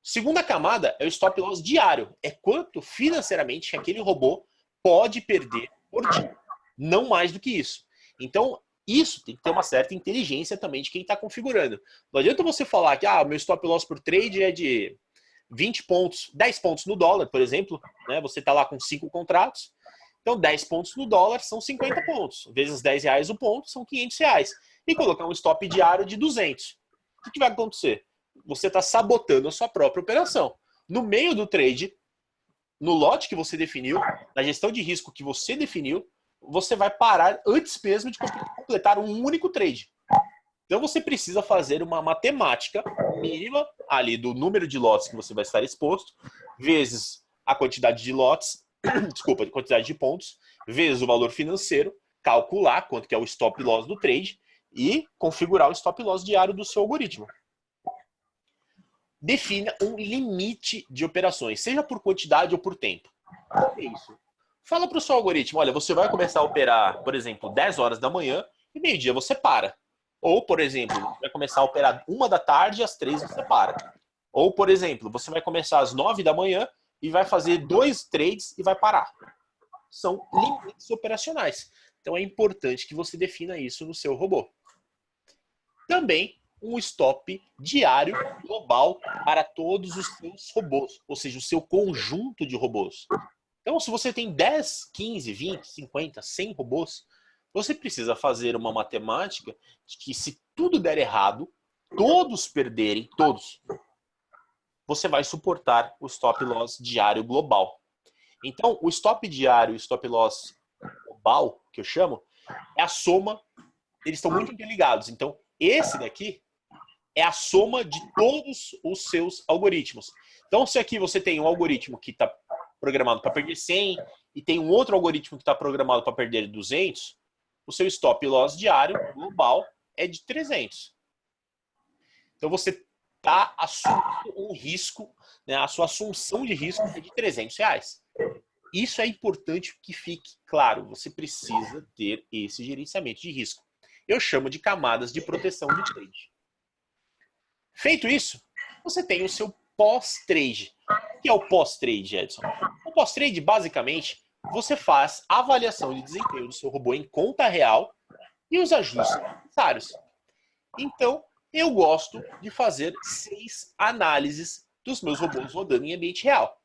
Segunda camada é o stop loss diário. É quanto financeiramente aquele robô pode perder por dia. Não mais do que isso. Então, isso tem que ter uma certa inteligência também de quem está configurando. Não adianta você falar que meu stop loss por trade é de 20 pontos, 10 pontos no dólar, por exemplo. Né? Você está lá com 5 contratos. Então, 10 pontos no dólar são 50 pontos. Vezes R$10 o ponto, são R$500. E colocar um stop diário de 200. O que vai acontecer? Você está sabotando a sua própria operação. No meio do trade, no lote que você definiu, na gestão de risco que você definiu, você vai parar antes mesmo de completar um único trade. Então você precisa fazer uma matemática mínima ali do número de lotes que você vai estar exposto, vezes a quantidade de lotes, desculpa, a quantidade de pontos, vezes o valor financeiro, calcular quanto que é o stop loss do trade e configurar o stop loss diário do seu algoritmo. Defina um limite de operações, seja por quantidade ou por tempo. O que é isso? Fala para o seu algoritmo, olha, você vai começar a operar, por exemplo, 10 horas da manhã e meio-dia você para. Ou, por exemplo, vai começar a operar 1 da tarde e às 3 você para. Ou, por exemplo, você vai começar às 9 da manhã e vai fazer 2 trades e vai parar. São limites operacionais. Então é importante que você defina isso no seu robô. Também um stop diário global para todos os seus robôs, ou seja, o seu conjunto de robôs. Então, se você tem 10, 15, 20, 50, 100 robôs, você precisa fazer uma matemática de que se tudo der errado, todos perderem, todos, você vai suportar o stop loss diário global. Então, o stop diário e o stop loss global, que eu chamo, é a soma, eles estão muito interligados. Então, esse daqui é a soma de todos os seus algoritmos. Então, se aqui você tem um algoritmo que está programado para perder 100 e tem um outro algoritmo que está programado para perder 200, o seu stop loss diário global é de 300. Então, você está assumindo um risco, né, a sua assunção de risco é de R$300. Isso é importante que fique claro. Você precisa ter esse gerenciamento de risco. Eu chamo de camadas de proteção de trade. Feito isso, você tem o seu pós-trade. O que é o pós-trade, Edson? O pós-trade, basicamente, você faz a avaliação de desempenho do seu robô em conta real e os ajustes necessários. Então, eu gosto de fazer 6 análises dos meus robôs rodando em ambiente real.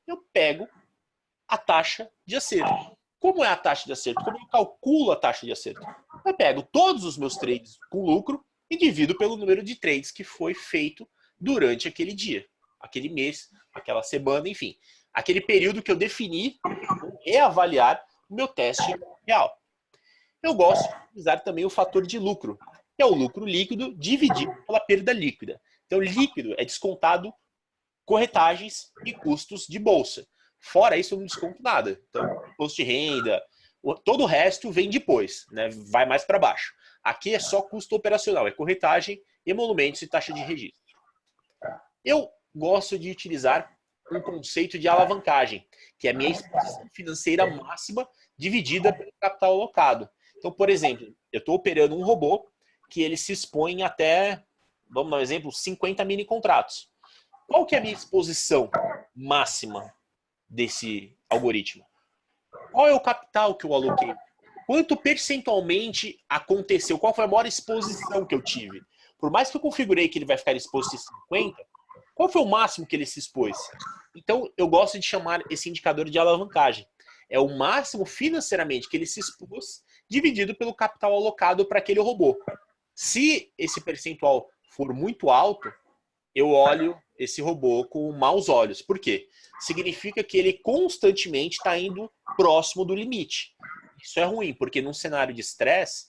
Eu pego a taxa de acerto. Como é a taxa de acerto? Como eu calculo a taxa de acerto? Eu pego todos os meus trades com lucro e divido pelo número de trades que foi feito durante aquele dia, aquele mês, aquela semana, enfim. Aquele período que eu defini reavaliar o meu teste real. Eu gosto de usar também o fator de lucro, que é o lucro líquido dividido pela perda líquida. Então, líquido é descontado corretagens e custos de bolsa. Fora isso, eu não desconto nada. Então, imposto de renda, todo o resto vem depois, né? Vai mais para baixo. Aqui é só custo operacional, é corretagem, emolumentos e taxa de registro. Eu gosto de utilizar um conceito de alavancagem, que é a minha exposição financeira máxima dividida pelo capital alocado. Então, por exemplo, eu estou operando um robô que ele se expõe em até, vamos dar um exemplo, 50 mini contratos. Qual que é a minha exposição máxima desse algoritmo? Qual é o capital que eu aloquei? Quanto percentualmente aconteceu? Qual foi a maior exposição que eu tive? Por mais que eu configurei que ele vai ficar exposto em 50, qual foi o máximo que ele se expôs? Então, eu gosto de chamar esse indicador de alavancagem. É o máximo financeiramente que ele se expôs, dividido pelo capital alocado para aquele robô. Se esse percentual for muito alto, eu olho esse robô com maus olhos. Por quê? Significa que ele constantemente está indo próximo do limite. Isso é ruim, porque num cenário de estresse,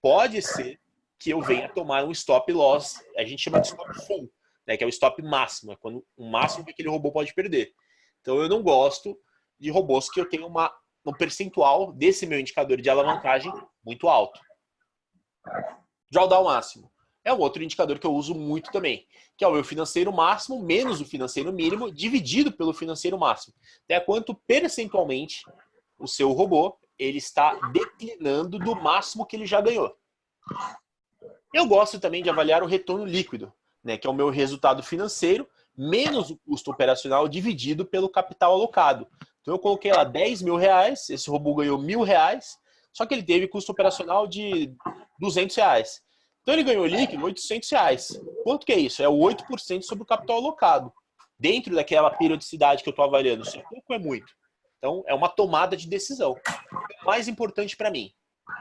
pode ser que eu venha tomar um stop loss, a gente chama de stop full, né, que é o stop máximo, é quando o máximo que aquele robô pode perder. Então eu não gosto de robôs que eu tenho um percentual desse meu indicador de alavancagem muito alto. Drawdown máximo é um outro indicador que eu uso muito também, que é o meu financeiro máximo menos o financeiro mínimo dividido pelo financeiro máximo. Até quanto percentualmente o seu robô ele está declinando do máximo que ele já ganhou. Eu gosto também de avaliar o retorno líquido, né, que é o meu resultado financeiro menos o custo operacional dividido pelo capital alocado. Então eu coloquei lá 10 mil reais, esse robô ganhou R$ 1.000, só que ele teve custo operacional de R$ 200. Então ele ganhou líquido R$ 800. Quanto que é isso? É o 8% sobre o capital alocado. Dentro daquela periodicidade que eu estou avaliando, se é pouco ou é muito. Então é uma tomada de decisão. É o mais importante para mim.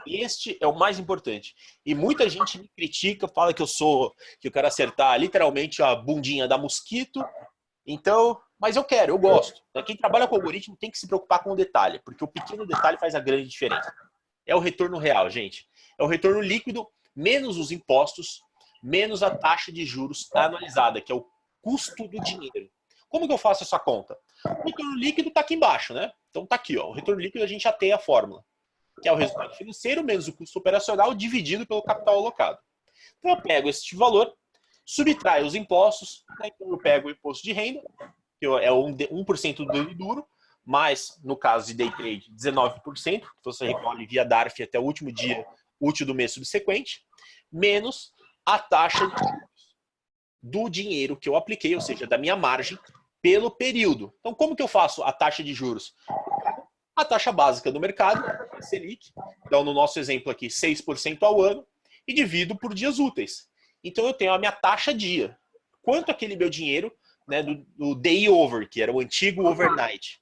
Este é o mais importante. E muita gente me critica, fala que eu quero acertar literalmente a bundinha da mosquito. Então, mas eu gosto. Quem trabalha com algoritmo tem que se preocupar com o detalhe, porque o pequeno detalhe faz a grande diferença. É o retorno real, gente. É o retorno líquido menos os impostos, menos a taxa de juros anualizada, que é o custo do dinheiro. Como que eu faço essa conta? O retorno líquido está aqui embaixo, né? Então está aqui, ó. O retorno líquido a gente já tem a fórmula, que é o resultado financeiro menos o custo operacional dividido pelo capital alocado. Então eu pego este valor, subtraio os impostos, né? Então eu pego o imposto de renda, que é 1% do duro, mais, no caso de day trade, 19%, que você recolhe via DARF até o último dia útil do mês subsequente, menos a taxa de juros do dinheiro que eu apliquei, ou seja, da minha margem, pelo período. Então, como que eu faço a taxa de juros? A taxa básica do mercado, a Selic, então no nosso exemplo aqui, 6% ao ano, e divido por dias úteis. Então eu tenho a minha taxa dia. Quanto aquele meu dinheiro, né, do day over, que era o antigo overnight,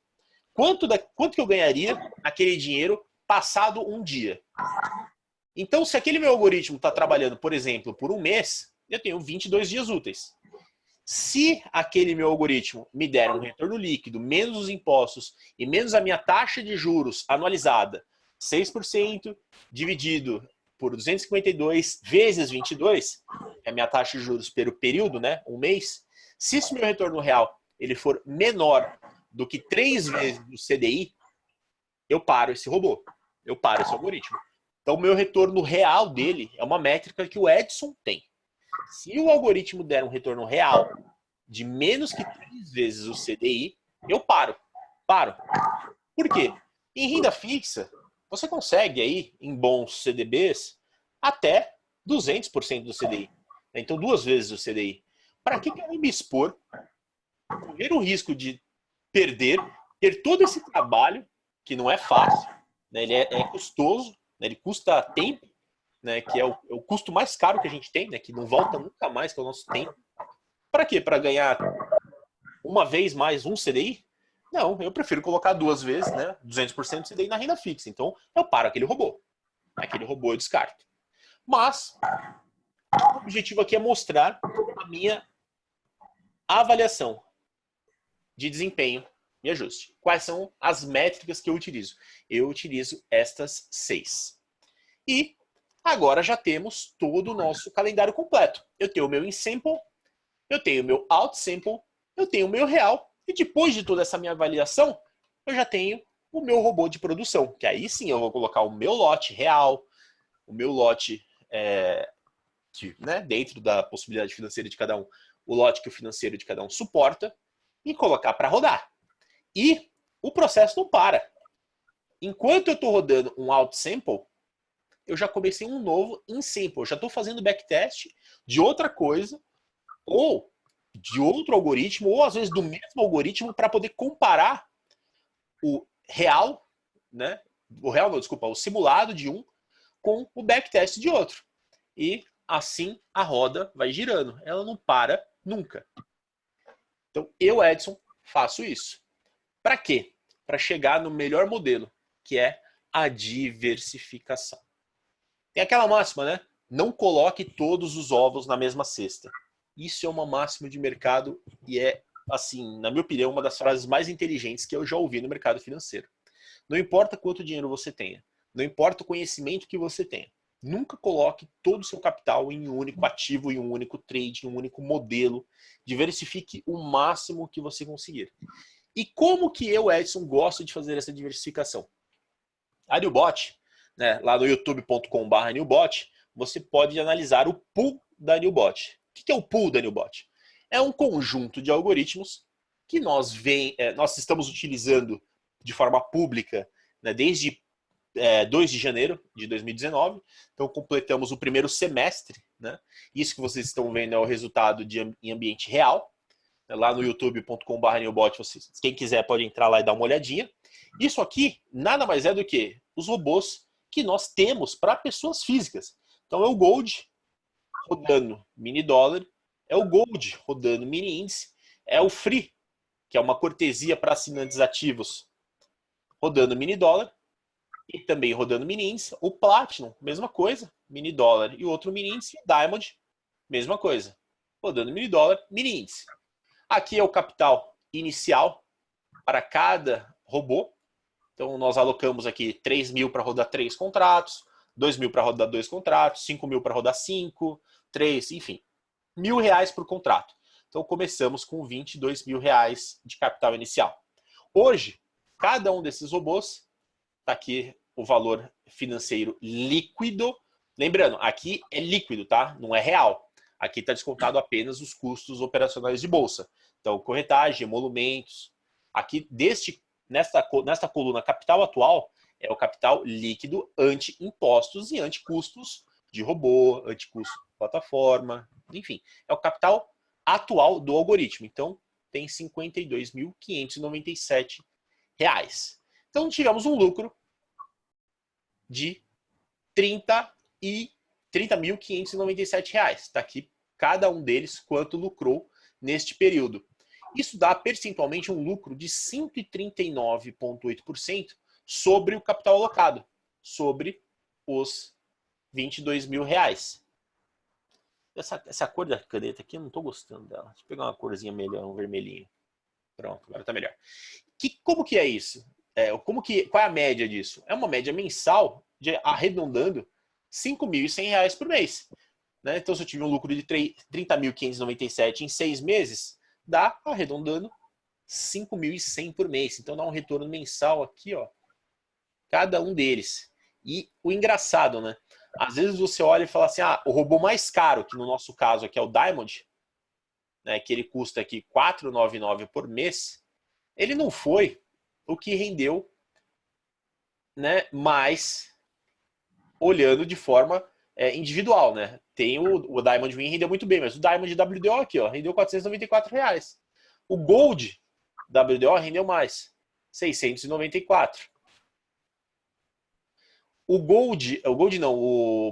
quanto que eu ganharia naquele dinheiro passado um dia? Então, se aquele meu algoritmo está trabalhando, por exemplo, por um mês, eu tenho 22 dias úteis. Se aquele meu algoritmo me der um retorno líquido, menos os impostos e menos a minha taxa de juros anualizada, 6% dividido por 252 vezes 22, é a minha taxa de juros pelo período, né, um mês, se esse meu retorno real ele for menor do que 3 vezes o CDI, eu paro esse robô, eu paro esse algoritmo. Então, o meu retorno real dele é uma métrica que o Edson tem. Se o algoritmo der um retorno real de menos que 3 vezes o CDI, eu paro. Por quê? Em renda fixa, você consegue aí, em bons CDBs, até 200% do CDI. Então, 2 vezes o CDI. Para que eu vou me expor, correr o risco de ter todo esse trabalho, que não é fácil, né? Ele é custoso, né? Ele custa tempo, né, que é o custo mais caro que a gente tem, né, que não volta nunca mais, que é o nosso tempo. Para quê? Para ganhar uma vez mais um CDI? Não, eu prefiro colocar 2 vezes, né, 200% CDI na renda fixa. Então, eu paro aquele robô. Aquele robô eu descarto. Mas, o objetivo aqui é mostrar a minha avaliação de desempenho e ajuste. Quais são as métricas que eu utilizo? Eu utilizo estas 6. E agora já temos todo o nosso calendário completo. Eu tenho o meu in-sample, eu tenho o meu out-sample, eu tenho o meu real, e depois de toda essa minha avaliação, eu já tenho o meu robô de produção, que aí sim eu vou colocar o meu lote real, o meu lote né, dentro da possibilidade financeira de cada um, o lote que o financeiro de cada um suporta, e colocar para rodar. E o processo não para. Enquanto eu estou rodando um out-sample, eu já comecei um novo in-sample. Eu já estou fazendo backtest de outra coisa, ou de outro algoritmo, ou às vezes do mesmo algoritmo, para poder comparar o real, né? O real não, desculpa, o simulado de um com o backtest de outro. E assim a roda vai girando. Ela não para nunca. Então, eu, Edson, faço isso. Para quê? Para chegar no melhor modelo, que é a diversificação. Tem aquela máxima, né? Não coloque todos os ovos na mesma cesta. Isso é uma máxima de mercado e é, assim, na minha opinião, uma das frases mais inteligentes que eu já ouvi no mercado financeiro. Não importa quanto dinheiro você tenha, não importa o conhecimento que você tenha, nunca coloque todo o seu capital em um único ativo, em um único trade, em um único modelo. Diversifique o máximo que você conseguir. E como que eu, Edson, gosto de fazer essa diversificação? A Newbot, né, lá no youtube.com/Newbot, você pode analisar o pool da Newbot. O que é o pool da Newbot? É um conjunto de algoritmos que nós estamos utilizando de forma pública, né, desde 2 de janeiro de 2019. Então, completamos o primeiro semestre. Né? Isso que vocês estão vendo é o resultado em ambiente real. Lá no youtube.com/Newbot, quem quiser pode entrar lá e dar uma olhadinha. Isso aqui nada mais é do que os robôs que nós temos para pessoas físicas. Então é o Gold rodando mini dólar, é o Gold rodando mini índice, é o Free, que é uma cortesia para assinantes ativos, rodando mini dólar e também rodando mini índice. O Platinum, mesma coisa, mini dólar e outro mini índice. Diamond, mesma coisa, rodando mini dólar, mini índice. Aqui é o capital inicial para cada robô. Então, nós alocamos aqui 3 mil para rodar 3 contratos, 2 mil para rodar 2 contratos, 5 mil para rodar 5, 3, enfim. R$1.000 por contrato. Então, começamos com 22 mil reais de capital inicial. Hoje, cada um desses robôs, está aqui o valor financeiro líquido. Lembrando, aqui é líquido, tá? Não é real. Aqui está descontado apenas os custos operacionais de bolsa. Então, corretagem, emolumentos. Aqui, nesta coluna capital atual, é o capital líquido anti-impostos e anti-custos de robô, anti-custo de plataforma, enfim. É o capital atual do algoritmo. Então, tem R$52.597. Então, tivemos um lucro de R$30.597. Está aqui cada um deles quanto lucrou neste período. Isso dá percentualmente um lucro de 139,8% sobre o capital alocado, sobre os R$22 mil. Essa cor da caneta aqui eu não estou gostando dela. Deixa eu pegar uma corzinha melhor, um vermelhinho. Pronto, agora está melhor. Como que é isso? Qual é a média disso? É uma média mensal, arredondando R$5.100 por mês. Né? Então, se eu tive um lucro de 30.597 em 6 meses, dá, arredondando, 5.100 por mês. Então, dá um retorno mensal aqui, ó, cada um deles. E o engraçado, né? Às vezes você olha e fala assim, o robô mais caro, que no nosso caso aqui é o Diamond, né, que ele custa aqui R$499 por mês, ele não foi o que rendeu, né, mais olhando de forma individual, né? Tem o Diamond Win rendeu muito bem, mas o Diamond WDO aqui, ó, rendeu R$494. O Gold WDO rendeu mais, 694. O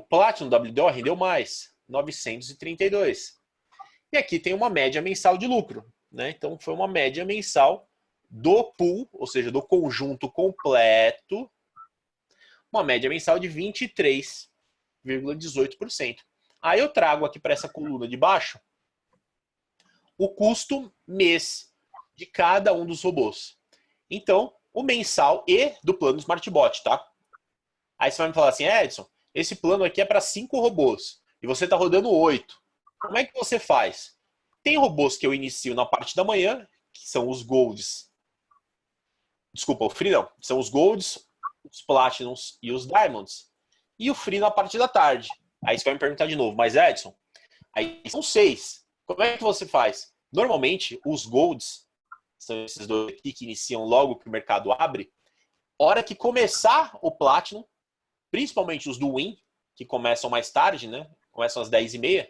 Platinum WDO rendeu mais, 932. E aqui tem uma média mensal de lucro, né? Então foi uma média mensal do pool, ou seja, do conjunto completo, uma média mensal de 23,18%. Aí eu trago aqui para essa coluna de baixo o custo mês de cada um dos robôs. Então, o mensal e do plano SmartBot, tá? Aí você vai me falar assim, Edson, esse plano aqui é para 5 robôs e você está rodando 8. Como é que você faz? Tem robôs que eu inicio na parte da manhã, que são os Golds. Desculpa, o Free não. São os Golds, os Platinums e os Diamonds. E o Free na parte da tarde. Aí você vai me perguntar de novo, mas Edson, aí são 6. Como é que você faz? Normalmente, os Golds, são esses dois aqui que iniciam logo que o mercado abre, hora que começar o Platinum, principalmente os do Win, que começam mais tarde, né? Começam às 10h30.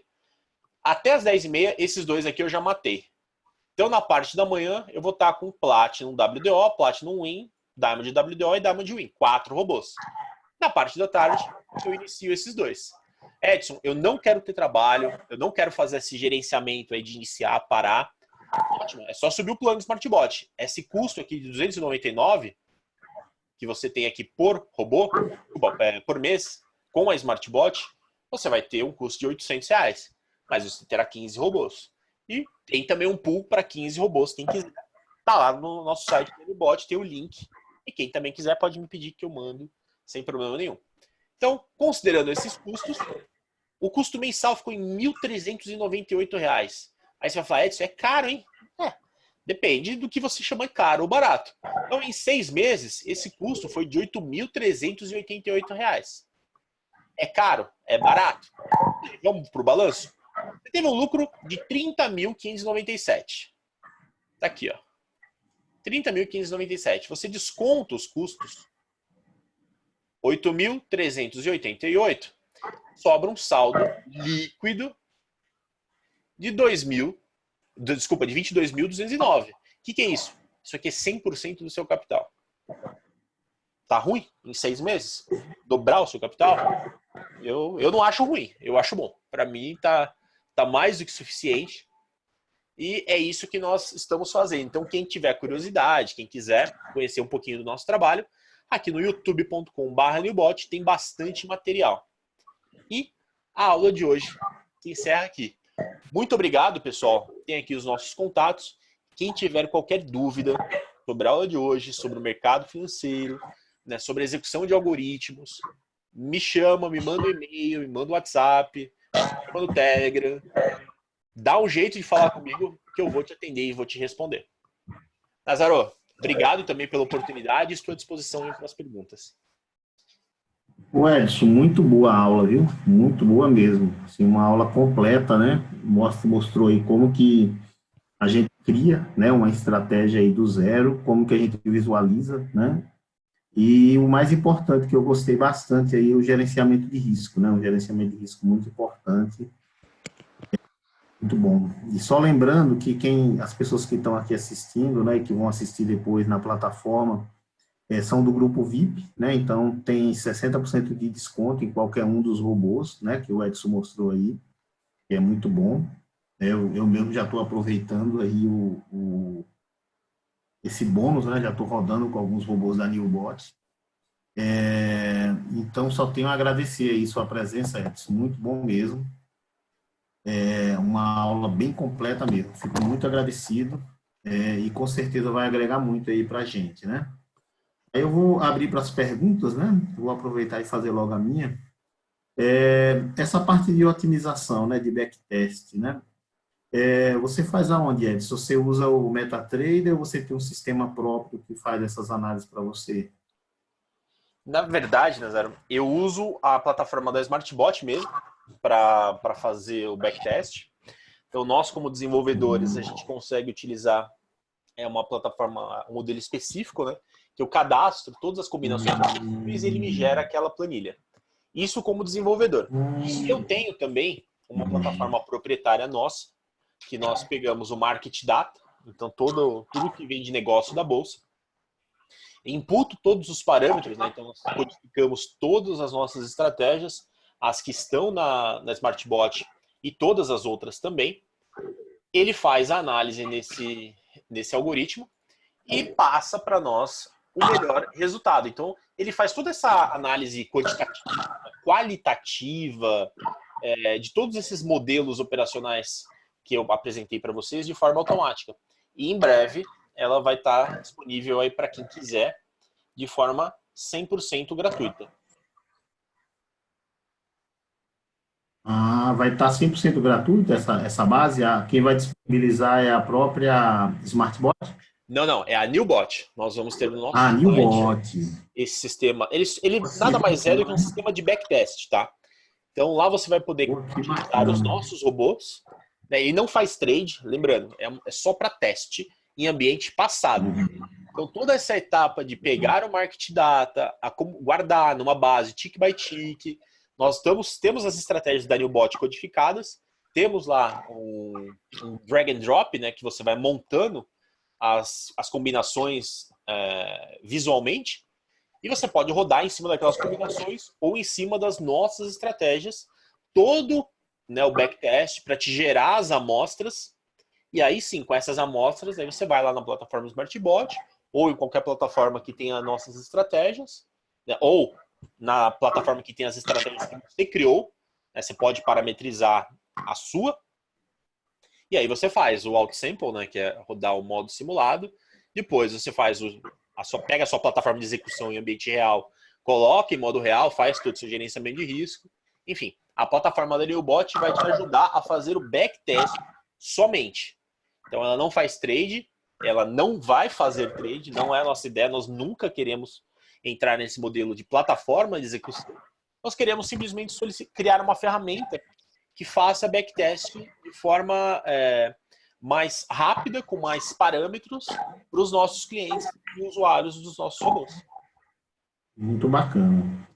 Até às 10h30, esses dois aqui eu já matei. Então, na parte da manhã, eu vou estar com Platinum WDO, Platinum Win, Diamond WDO e Diamond Win. 4 robôs. Na parte da tarde, eu inicio esses dois. Edson, eu não quero ter trabalho, eu não quero fazer esse gerenciamento aí de iniciar, parar. Ótimo, é só subir o plano do SmartBot. Esse custo aqui de 299 que você tem aqui por robô, por mês, com a SmartBot, você vai ter um custo de R$800. mas você terá 15 robôs. E tem também um pool para 15 robôs, quem quiser. Tá lá no nosso site do bot, tem o link. E quem também quiser pode me pedir que eu mando sem problema nenhum. Então, considerando esses custos, o custo mensal ficou em R$ 1.398. Aí você vai falar, Edson, é caro, hein? Depende do que você chama de caro ou barato. Então, em 6 meses, esse custo foi de R$ 8.388. É caro? É barato? Vamos para o balanço? Você teve um lucro de R$ 30.597. Tá aqui, ó. 30.597. Você desconta os custos, 8.388. Sobra um saldo líquido de 22.209. O que é isso? Isso aqui é 100% do seu capital. Tá ruim em 6 meses? Dobrar o seu capital? Eu não acho ruim, eu acho bom. Para mim tá mais do que suficiente. E é isso que nós estamos fazendo. Então, quem tiver curiosidade, quem quiser conhecer um pouquinho do nosso trabalho, aqui no youtube.com/newbot tem bastante material. E a aula de hoje se encerra aqui. Muito obrigado, pessoal. Tem aqui os nossos contatos. Quem tiver qualquer dúvida sobre a aula de hoje, sobre o mercado financeiro, né, sobre a execução de algoritmos, me chama, me manda um e-mail, me manda um WhatsApp, me manda um Telegram. Dá um jeito de falar comigo que eu vou te atender e vou te responder. Nazaro, obrigado também pela oportunidade e estou à disposição para as perguntas. O Edson, muito boa aula, viu? Muito boa mesmo. Assim, uma aula completa, né? Mostrou aí como que a gente cria, né, uma estratégia aí do zero, como que a gente visualiza, né? E o mais importante que eu gostei bastante aí, o gerenciamento de risco, né? Um gerenciamento de risco muito importante. Muito bom. E só lembrando que as pessoas que estão aqui assistindo, né, e que vão assistir depois na plataforma, são do grupo VIP, né? Então tem 60% de desconto em qualquer um dos robôs, né, que o Edson mostrou aí, que é muito bom. Eu mesmo já estou aproveitando aí esse bônus, né? Já estou rodando com alguns robôs da Newbot. Então só tenho a agradecer aí sua presença, Edson, muito bom mesmo. É uma aula bem completa mesmo. Fico muito agradecido e com certeza vai agregar muito aí para a gente, né? Aí eu vou abrir para as perguntas, né? Vou aproveitar e fazer logo a minha. Essa parte de otimização, né? De backtest, né? Você faz aonde, Edson? Você usa o MetaTrader ou você tem um sistema próprio que faz essas análises para você? Na verdade, Nazaro, eu uso a plataforma da SmartBot mesmo para fazer o backtest. Então, nós, como desenvolvedores, a gente consegue utilizar uma plataforma, um modelo específico, né? Que eu cadastro todas as combinações possíveis e ele me gera aquela planilha. Isso como desenvolvedor. Eu tenho também uma plataforma proprietária nossa, que nós pegamos o Market Data, então tudo que vem de negócio da Bolsa, imputo todos os parâmetros, né? Então nós codificamos todas as nossas estratégias, as que estão na SmartBot e todas as outras também. Ele faz a análise nesse algoritmo e passa para nós o melhor resultado. Então, ele faz toda essa análise quantitativa, qualitativa, de todos esses modelos operacionais que eu apresentei para vocês de forma automática. E em breve, ela vai estar disponível aí para quem quiser, de forma 100% gratuita. Vai estar 100% gratuita essa base? Quem vai disponibilizar é a própria SmartBot? Não, é a Newbot. Nós vamos ter no nosso site Newbot. esse sistema. Ele nada mais é do que um sistema de backtest, tá? Então lá você vai poder utilizar os nossos robôs, né? Ele não faz trade, lembrando, é só para teste em ambiente passado. Então toda essa etapa de pegar o market data, guardar numa base tick by tick, nós temos as estratégias da Newbot codificadas, temos lá um drag and drop, né, que você vai montando as combinações visualmente, e você pode rodar em cima daquelas combinações ou em cima das nossas estratégias, todo, né, o backtest para te gerar as amostras, e aí sim, com essas amostras, aí você vai lá na plataforma SmartBot, ou em qualquer plataforma que tenha nossas estratégias, né, ou na plataforma que tem as estratégias que você criou, né, você pode parametrizar a sua. E aí você faz o outsample, né, que é rodar o modo simulado. Depois você faz pega a sua plataforma de execução em ambiente real, coloca em modo real, faz todo o seu gerenciamento de risco. Enfim, a plataforma da NeoBot vai te ajudar a fazer o backtest somente. Então ela não faz trade, ela não vai fazer trade, não é a nossa ideia, nós nunca queremos entrar nesse modelo de plataforma de execução. Nós queremos simplesmente criar uma ferramenta que faça backtest de forma mais rápida, com mais parâmetros para os nossos clientes e usuários dos nossos robôs. Muito bacana.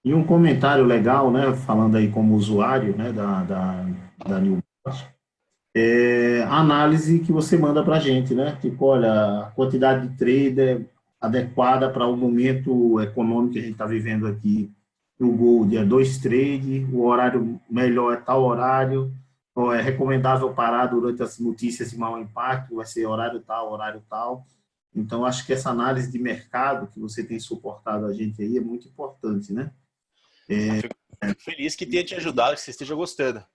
E um comentário legal, né, falando aí como usuário, né, da NewBot, a análise que você manda para a gente, né? Tipo, olha, a quantidade de trader adequada para o momento econômico que a gente está vivendo aqui. O Gold é 2 trade, o horário melhor é tal horário, ou é recomendável parar durante as notícias de mau impacto, vai ser horário tal, horário tal. Então, acho que essa análise de mercado que você tem suportado a gente aí é muito importante, né? Fico feliz que tenha te ajudado, que você esteja gostando.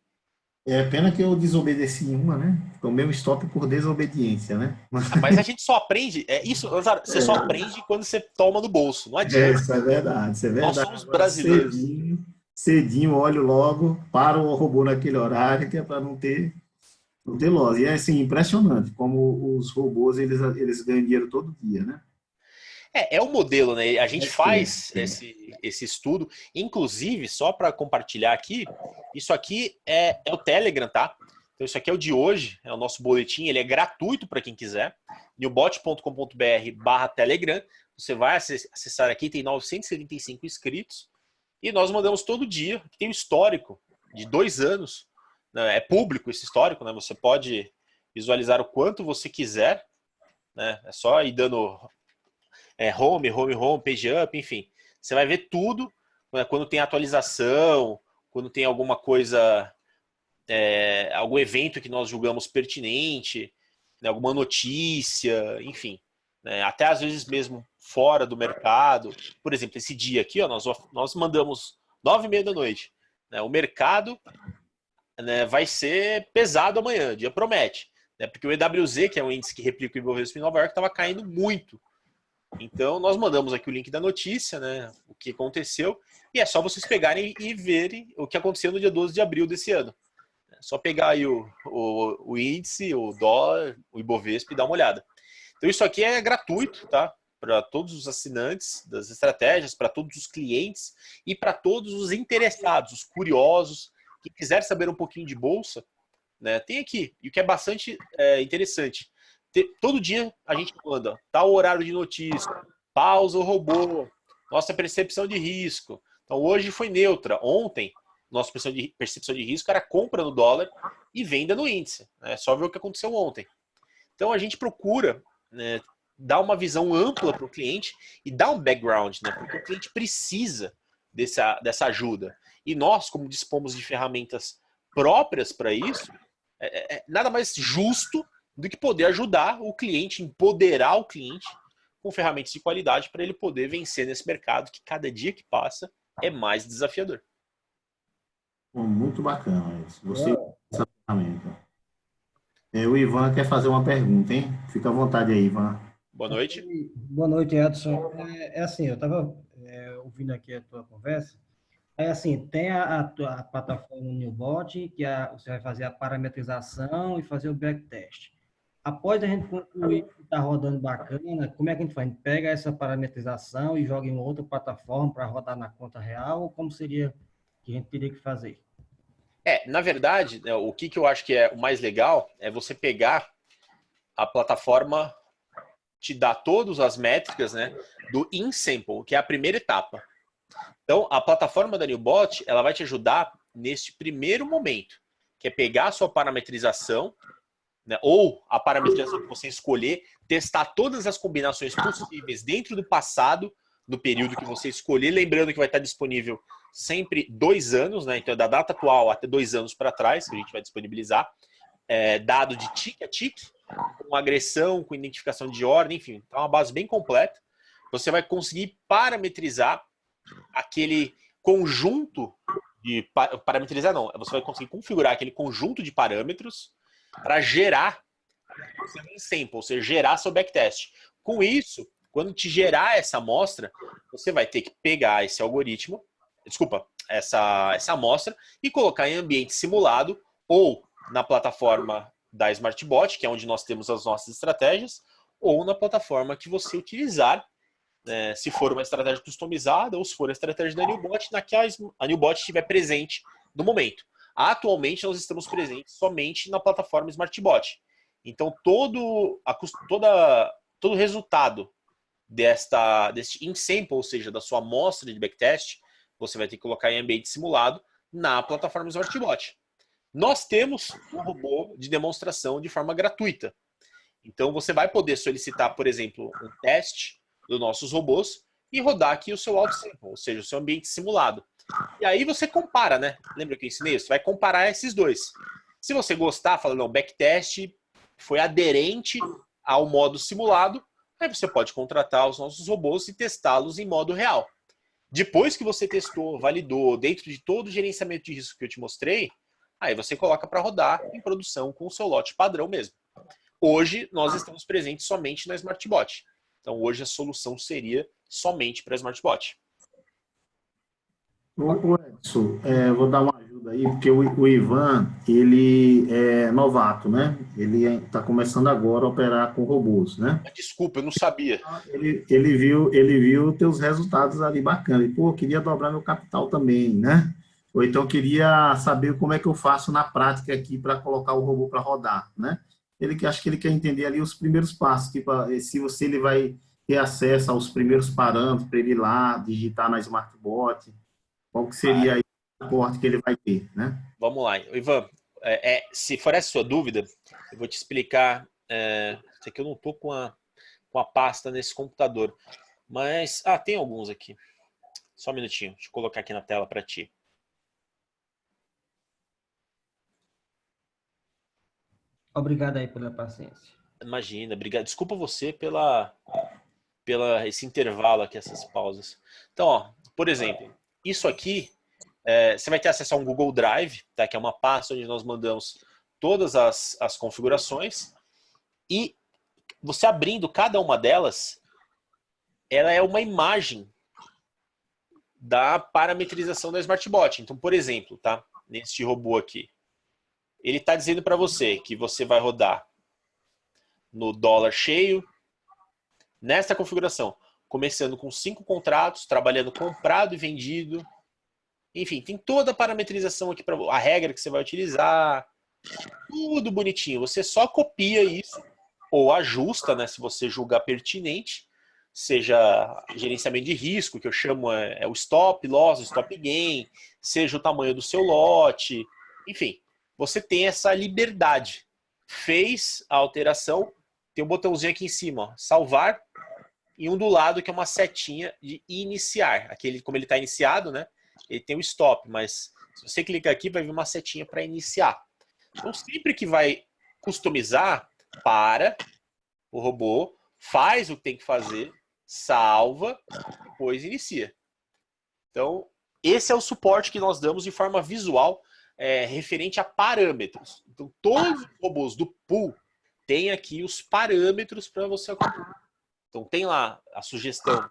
É pena que eu desobedeci em uma, né? Tomei um stop por desobediência, né? Mas a gente só aprende, isso, você só aprende quando você toma no bolso, não adianta. Isso é verdade, isso é Nós verdade. somos Agora, brasileiros. cedinho, olho logo, paro o robô naquele horário, que é para não ter loss. E é assim, impressionante como os robôs, eles ganham dinheiro todo dia, né? É o modelo, né? A gente faz É. esse estudo, inclusive, só para compartilhar aqui, isso aqui é o Telegram, tá? Então, isso aqui é o de hoje, é o nosso boletim, ele é gratuito para quem quiser, newbot.com.br/Telegram. Você vai acessar aqui, tem 975 inscritos, e nós mandamos todo dia, tem um histórico de 2 anos, né? É público esse histórico, né? Você pode visualizar o quanto você quiser, né? É só ir dando home, page up, enfim. Você vai ver tudo, né, quando tem atualização, quando tem alguma coisa, algum evento que nós julgamos pertinente, né, alguma notícia, enfim. Né, até às vezes mesmo fora do mercado. Por exemplo, esse dia aqui, ó, nós mandamos 9h30 da noite. Né, o mercado, né, vai ser pesado amanhã, o dia promete. Né, porque o EWZ, que é um índice que replica o Ibovespa em Nova York, estava caindo muito. Então, nós mandamos aqui o link da notícia, né? O que aconteceu. E é só vocês pegarem e verem o que aconteceu no dia 12 de abril desse ano. É só pegar aí o índice, o dólar, o Ibovespa e dar uma olhada. Então, isso aqui é gratuito, tá? Para todos os assinantes das estratégias, para todos os clientes e para todos os interessados, os curiosos, que quiser saber um pouquinho de bolsa, né? Tem aqui. E o que é bastante interessante. Todo dia a gente manda tal horário de notícia, pausa o robô, nossa percepção de risco. Então hoje foi neutra. Ontem, nossa percepção de risco era compra no dólar e venda no índice. É só ver o que aconteceu ontem. Então a gente procura, né, dar uma visão ampla para o cliente e dar um background, né, porque o cliente precisa dessa ajuda. E nós, como dispomos de ferramentas próprias para isso, nada mais justo do que poder ajudar o cliente, empoderar o cliente com ferramentas de qualidade para ele poder vencer nesse mercado que cada dia que passa é mais desafiador. Muito bacana isso. Você essa ferramenta. O Ivan quer fazer uma pergunta, hein? Fica à vontade aí, Ivan. Boa noite. Boa noite, Edson. Assim, eu estava ouvindo aqui a tua conversa. Assim, tem a plataforma NewBot, que você vai fazer a parametrização e fazer o backtest. Após a gente concluir que está rodando bacana, como é que a gente faz? A gente pega essa parametrização e joga em outra plataforma para rodar na conta real? Ou como seria que a gente teria que fazer? Na verdade, né, o que eu acho que é o mais legal é você pegar a plataforma, te dar todas as métricas, né, do in-sample, que é a primeira etapa. Então, a plataforma da NewBot, ela vai te ajudar neste primeiro momento, que é pegar a sua parametrização, né, ou a parametrização que você escolher, testar todas as combinações possíveis dentro do passado, do período que você escolher, lembrando que vai estar disponível sempre 2 anos, né, então é da data atual até 2 anos para trás, que a gente vai disponibilizar, dado de tique a tique, com agressão, com identificação de ordem, enfim, é uma base bem completa. Você vai conseguir parametrizar aquele conjunto parametrizar não, você vai conseguir configurar aquele conjunto de parâmetros para gerar o seu sample, ou seja, gerar seu backtest. Com isso, quando te gerar essa amostra, você vai ter que pegar esse algoritmo, essa amostra e colocar em ambiente simulado ou na plataforma da SmartBot, que é onde nós temos as nossas estratégias, ou na plataforma que você utilizar, se for uma estratégia customizada ou se for a estratégia da NewBot, na que a NewBot estiver presente no momento. Atualmente, nós estamos presentes somente na plataforma SmartBot. Então, todo o resultado deste in-sample, ou seja, da sua amostra de backtest, você vai ter que colocar em ambiente simulado na plataforma SmartBot. Nós temos um robô de demonstração de forma gratuita. Então, você vai poder solicitar, por exemplo, um teste dos nossos robôs e rodar aqui o seu auto-sample, ou seja, o seu ambiente simulado. E aí você compara, né? Lembra que eu ensinei? Você vai comparar esses dois. Se você gostar, fala, não, backtest foi aderente ao modo simulado, aí você pode contratar os nossos robôs e testá-los em modo real. Depois que você testou, validou, dentro de todo o gerenciamento de risco que eu te mostrei, aí você coloca para rodar em produção com o seu lote padrão mesmo. Hoje, nós estamos presentes somente na SmartBot. Então, hoje a solução seria somente para a SmartBot. Ô, Edson, vou dar uma ajuda aí, porque o Ivan, ele é novato, né? Ele está começando agora a operar com robôs, né? Desculpa, eu não sabia. Ele viu teus resultados ali bacana. E, pô, queria dobrar meu capital também, né? Ou então queria saber como é que eu faço na prática aqui para colocar o robô para rodar, né? Acho que ele quer entender ali os primeiros passos, tipo, se ele vai ter acesso aos primeiros parâmetros para ele ir lá, digitar na SmartBot, qual que seria aí o suporte que ele vai ter, né? Vamos lá. Ivan, se for essa sua dúvida, eu vou te explicar. Isso aqui eu não estou com a pasta nesse computador. Mas, tem alguns aqui. Só um minutinho, deixa eu colocar aqui na tela para ti. Obrigado aí pela paciência. Imagina, obrigado. Desculpa você esse intervalo aqui, essas pausas. Então, ó, por exemplo, isso aqui, você vai ter acesso a um Google Drive, tá? Que é uma pasta onde nós mandamos todas as configurações. E você abrindo cada uma delas, ela é uma imagem da parametrização da SmartBot. Então, por exemplo, tá? Nesse robô aqui, ele está dizendo para você que você vai rodar no dólar cheio, nesta configuração, começando com 5 contratos, trabalhando comprado e vendido. Enfim, tem toda a parametrização aqui para a regra que você vai utilizar, tudo bonitinho. Você só copia isso ou ajusta, né, se você julgar pertinente, seja gerenciamento de risco, que eu chamo o stop loss, o stop gain, seja o tamanho do seu lote, enfim, você tem essa liberdade. Fez a alteração, tem um botãozinho aqui em cima, ó, salvar, e um do lado que é uma setinha de iniciar. Aquele, como ele está iniciado, né? Ele tem o stop, mas se você clicar aqui, vai vir uma setinha para iniciar. Então, sempre que vai customizar, para o robô, faz o que tem que fazer, salva, depois inicia. Então, esse é o suporte que nós damos de forma visual referente a parâmetros. Então, todos os robôs do pool têm aqui os parâmetros para você acompanhar. Então, tem lá a sugestão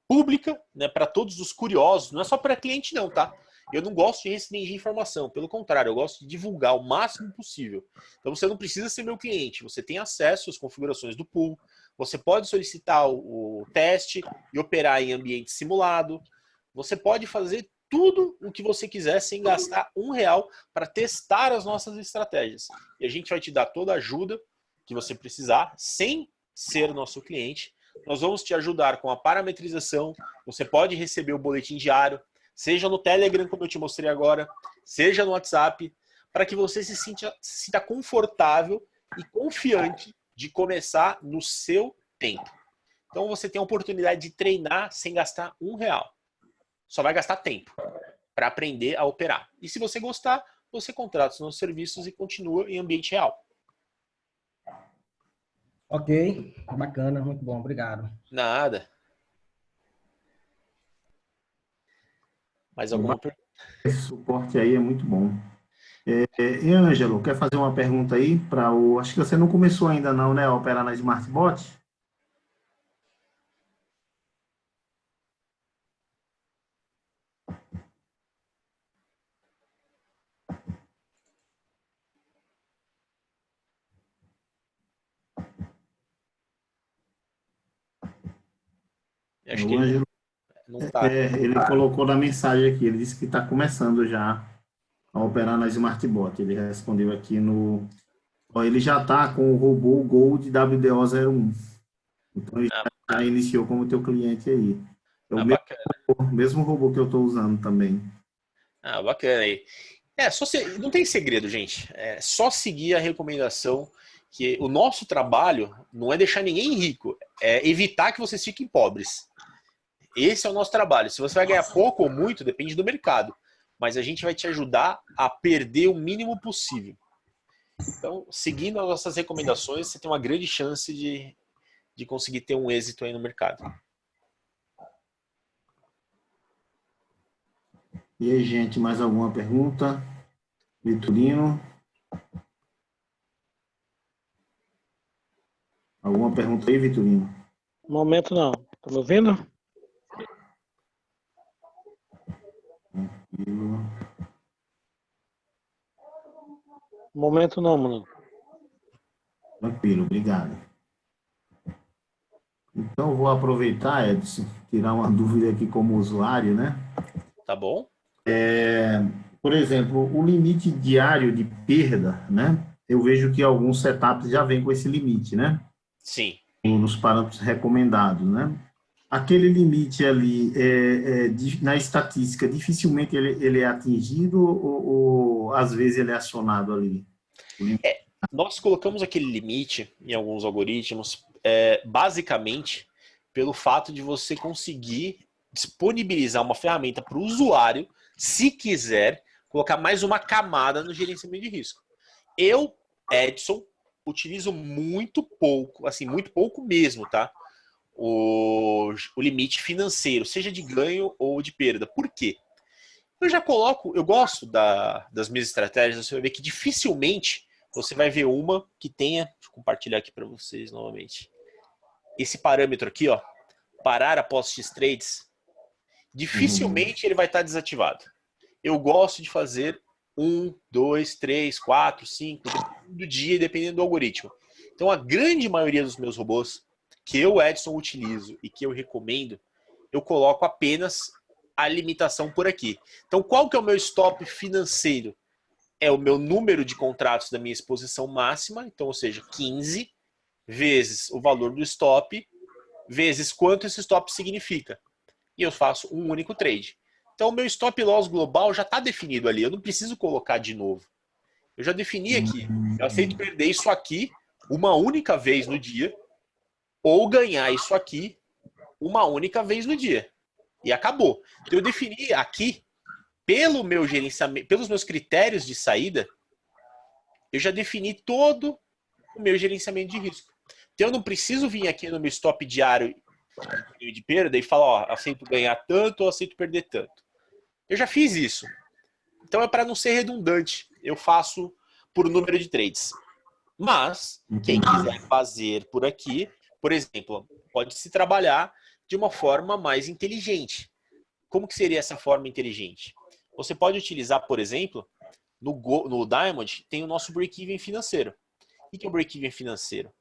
pública, né, para todos os curiosos, não é só para cliente não, tá? Eu não gosto de restringir informação, pelo contrário, eu gosto de divulgar o máximo possível. Então você não precisa ser meu cliente, você tem acesso às configurações do pool, você pode solicitar o teste e operar em ambiente simulado, você pode fazer tudo o que você quiser sem gastar R$1 para testar as nossas estratégias. E a gente vai te dar toda a ajuda que você precisar, sem ser nosso cliente. Nós vamos te ajudar com a parametrização, você pode receber o boletim diário, seja no Telegram, como eu te mostrei agora, seja no WhatsApp, para que você se sinta confortável e confiante de começar no seu tempo. Então você tem a oportunidade de treinar sem gastar R$1. Só vai gastar tempo para aprender a operar. E se você gostar, você contrata os nossos serviços e continua em ambiente real. Ok, bacana, muito bom, obrigado. Nada. Mais alguma pergunta? Esse suporte aí é muito bom. E Ângelo, quer fazer uma pergunta aí para o... Acho que você não começou ainda não, né, a operar na Smartbot? Eu acho que O ele Ângelo, não tá. ele colocou na mensagem aqui, ele disse que está começando já a operar na Smartbot. Ele respondeu aqui no... Ó, ele já está com o robô Gold WDO01. Então, ele Ah, já iniciou como teu cliente aí. É o bacana. mesmo robô que eu estou usando também. Ah, bacana aí. Não tem segredo, gente. É só seguir a recomendação que o nosso trabalho não é deixar ninguém rico, é evitar que vocês fiquem pobres. Esse é o nosso trabalho. Se você vai ganhar pouco ou muito, depende do mercado. Mas a gente vai te ajudar a perder o mínimo possível. Então, seguindo as nossas recomendações, você tem uma grande chance de conseguir ter um êxito aí no mercado. E aí, gente, mais alguma pergunta? Vitorino? Alguma pergunta aí, Vitorino? Momento não. Tá me ouvindo? Momento não, mano. Tranquilo, obrigado. Então, eu vou aproveitar, Edson, tirar uma dúvida aqui como usuário, né? Tá bom? Por exemplo, o limite diário de perda, né? Eu vejo que alguns setups já vêm com esse limite, né? Sim. Nos parâmetros recomendados, né? Aquele limite ali, na estatística, dificilmente ele é atingido ou às vezes ele é acionado ali? Nós colocamos aquele limite em alguns algoritmos, basicamente pelo fato de você conseguir disponibilizar uma ferramenta para o usuário, se quiser, colocar mais uma camada no gerenciamento de risco. Eu, Edson, utilizo muito pouco, assim, muito pouco mesmo, tá? O limite financeiro, seja de ganho ou de perda. Por quê? Eu gosto das minhas estratégias, você vai ver que dificilmente você vai ver uma que tenha, deixa eu compartilhar aqui para vocês novamente, esse parâmetro aqui, ó, parar após X trades, dificilmente ele vai estar desativado. Eu gosto de fazer 1, 2, 3, 4, 5, dependendo do dia e dependendo do algoritmo. Então a grande maioria dos meus robôs que eu, Edson, utilizo e que eu recomendo, eu coloco apenas a limitação por aqui. Então qual que é o meu stop financeiro? É o meu número de contratos da minha exposição máxima, então, ou seja, 15, vezes o valor do stop, vezes quanto esse stop significa. E eu faço um único trade. Então, o meu stop loss global já está definido ali, eu não preciso colocar de novo. Eu já defini aqui. Eu aceito perder isso aqui uma única vez no dia, ou ganhar isso aqui uma única vez no dia. E acabou. Então, eu defini aqui, pelo meu gerenciamento, pelos meus critérios de saída, eu já defini todo o meu gerenciamento de risco. Então eu não preciso vir aqui no meu stop diário de perda e falar, ó, aceito ganhar tanto ou aceito perder tanto. Eu já fiz isso. Então é para não ser redundante. Eu faço por número de trades. Mas, quem quiser fazer por aqui, por exemplo, pode se trabalhar de uma forma mais inteligente. Como que seria essa forma inteligente? Você pode utilizar, por exemplo, no Diamond, tem o nosso break-even financeiro. O que é o break-even financeiro?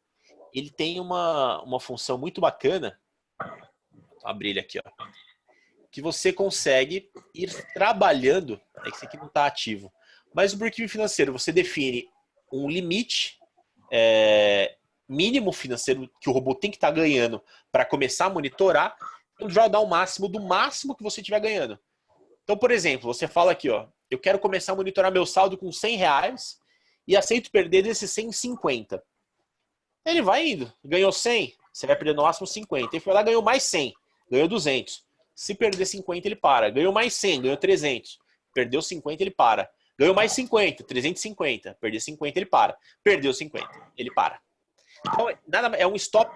Ele tem uma função muito bacana, vou abrir ele aqui, ó, que você consegue ir trabalhando, é que esse aqui não está ativo, mas o break-even financeiro, você define um limite mínimo financeiro que o robô tem que estar ganhando para começar a monitorar, um drawdown máximo do máximo que você estiver ganhando. Então, por exemplo, você fala aqui, ó, eu quero começar a monitorar meu saldo com R$ 100 e aceito perder desses 150. Ele vai indo. Ganhou 100, você vai perder no máximo 50. Ele foi lá, ganhou mais 100, ganhou 200. Se perder 50, ele para. Ganhou mais 100, ganhou 300. Perdeu 50, ele para. Ganhou mais 50, 350. Perdeu 50, ele para. Perdeu 50, ele para. Então, é um stop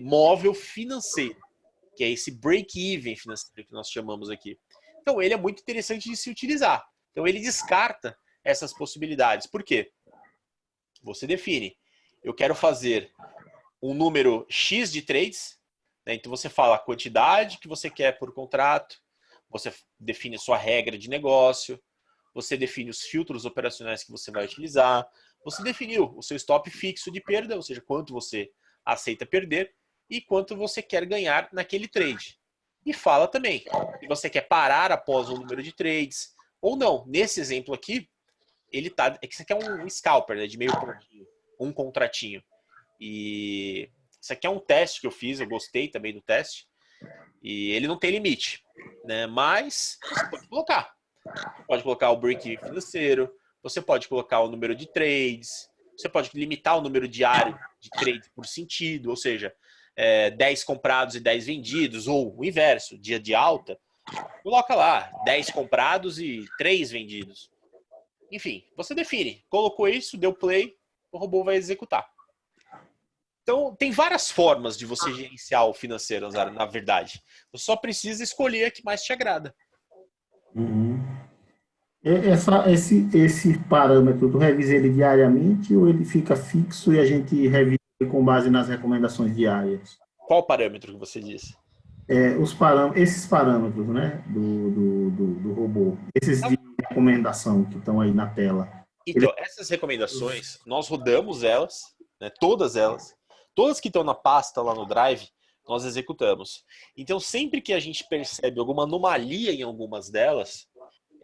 móvel financeiro, que é esse break-even financeiro que nós chamamos aqui. Então, ele é muito interessante de se utilizar. Então, ele descarta essas possibilidades. Por quê? Você define. Eu quero fazer um número X de trades, né? Então, você fala a quantidade que você quer por contrato, você define a sua regra de negócio, você define os filtros operacionais que você vai utilizar, você definiu o seu stop fixo de perda, ou seja, quanto você aceita perder e quanto você quer ganhar naquele trade. E fala também se você quer parar após um número de trades ou não. Nesse exemplo aqui, ele tá. É que isso aqui é um scalper, né, de meio pontinho, um contratinho. E isso aqui é um teste que eu fiz, eu gostei também do teste. E ele não tem limite, né? Mas você pode colocar. Pode colocar o break financeiro, você pode colocar o número de trades, você pode limitar o número diário de trades por sentido, ou seja, 10 comprados e 10 vendidos, ou o inverso, dia de alta, coloca lá 10 comprados e 3 vendidos. Enfim, você define. Colocou isso, deu play, o robô vai executar. Então, tem várias formas de você gerenciar o financeiro, Nazaro, na verdade. Você só precisa escolher a que mais te agrada. Uhum. Esse parâmetro, tu revisa ele diariamente ou ele fica fixo e a gente revisa com base nas recomendações diárias? Qual o parâmetro que você disse? Esses parâmetros, né, do robô, esses de recomendação que estão aí na tela. Ele, Então, essas recomendações, nós rodamos elas, né, todas que estão na pasta lá no Drive, nós executamos. Então, sempre que a gente percebe alguma anomalia em algumas delas,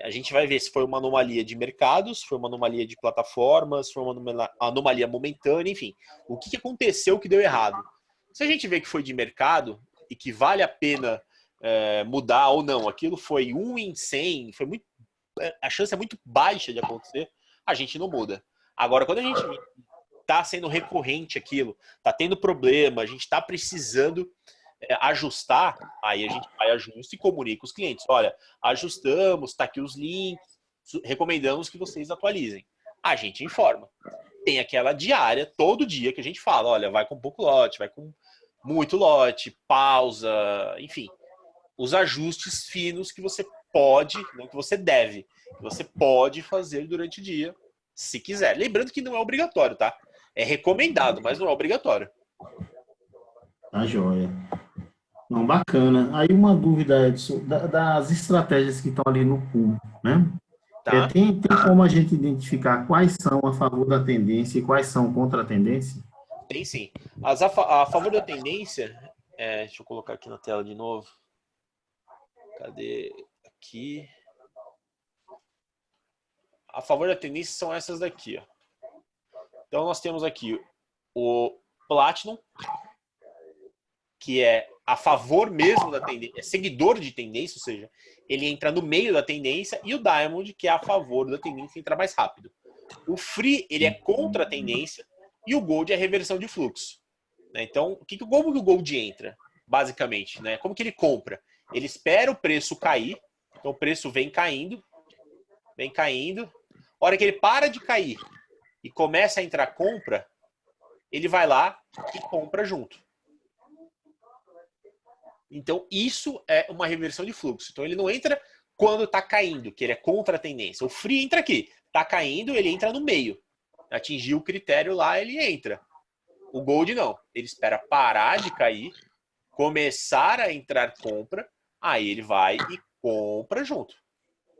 a gente vai ver se foi uma anomalia de mercados, se foi uma anomalia de plataformas, se foi uma anomalia momentânea, enfim. O que aconteceu que deu errado? Se a gente vê que foi de mercado e que vale a pena mudar ou não, aquilo foi 1 em 100, foi muito, a chance é muito baixa de acontecer, a gente não muda. Agora, quando a gente está sendo recorrente aquilo, está tendo problema, a gente está precisando ajustar, aí a gente vai, ajusta e comunica os clientes. Olha, ajustamos, está aqui os links, recomendamos que vocês atualizem. A gente informa. Tem aquela diária, todo dia, que a gente fala, olha, vai com pouco lote, vai com muito lote, pausa, enfim. Os ajustes finos que você pode, não que você deve, que você pode fazer durante o dia, se quiser. Lembrando que não é obrigatório, tá? É recomendado, mas não é obrigatório. tá joia. Não, bacana. Aí uma dúvida, Edson, das estratégias que estão ali no pool, né? Tá? Tem como a gente identificar quais são a favor da tendência e quais são contra a tendência? Tem sim. A favor da tendência, deixa eu colocar aqui na tela de novo. Cadê? Aqui. A favor da tendência são essas daqui, ó. Então nós temos aqui o Platinum, que é a favor mesmo da tendência, é seguidor de tendência, ou seja, ele entra no meio da tendência, e o Diamond, que é a favor da tendência, entra mais rápido. O Free, ele é contra a tendência, e o Gold é reversão de fluxo. Então, como que o Gold entra, basicamente? Né? Como que ele compra? Ele espera o preço cair, então o preço vem caindo, a hora que ele para de cair e começa a entrar compra, ele vai lá e compra junto. Então, isso é uma reversão de fluxo. Então, ele não entra quando está caindo, que ele é contra a tendência. O Free entra aqui. Está caindo, ele entra no meio. Atingiu o critério lá, ele entra. O Gold não. Ele espera parar de cair, começar a entrar compra, aí ele vai e compra junto.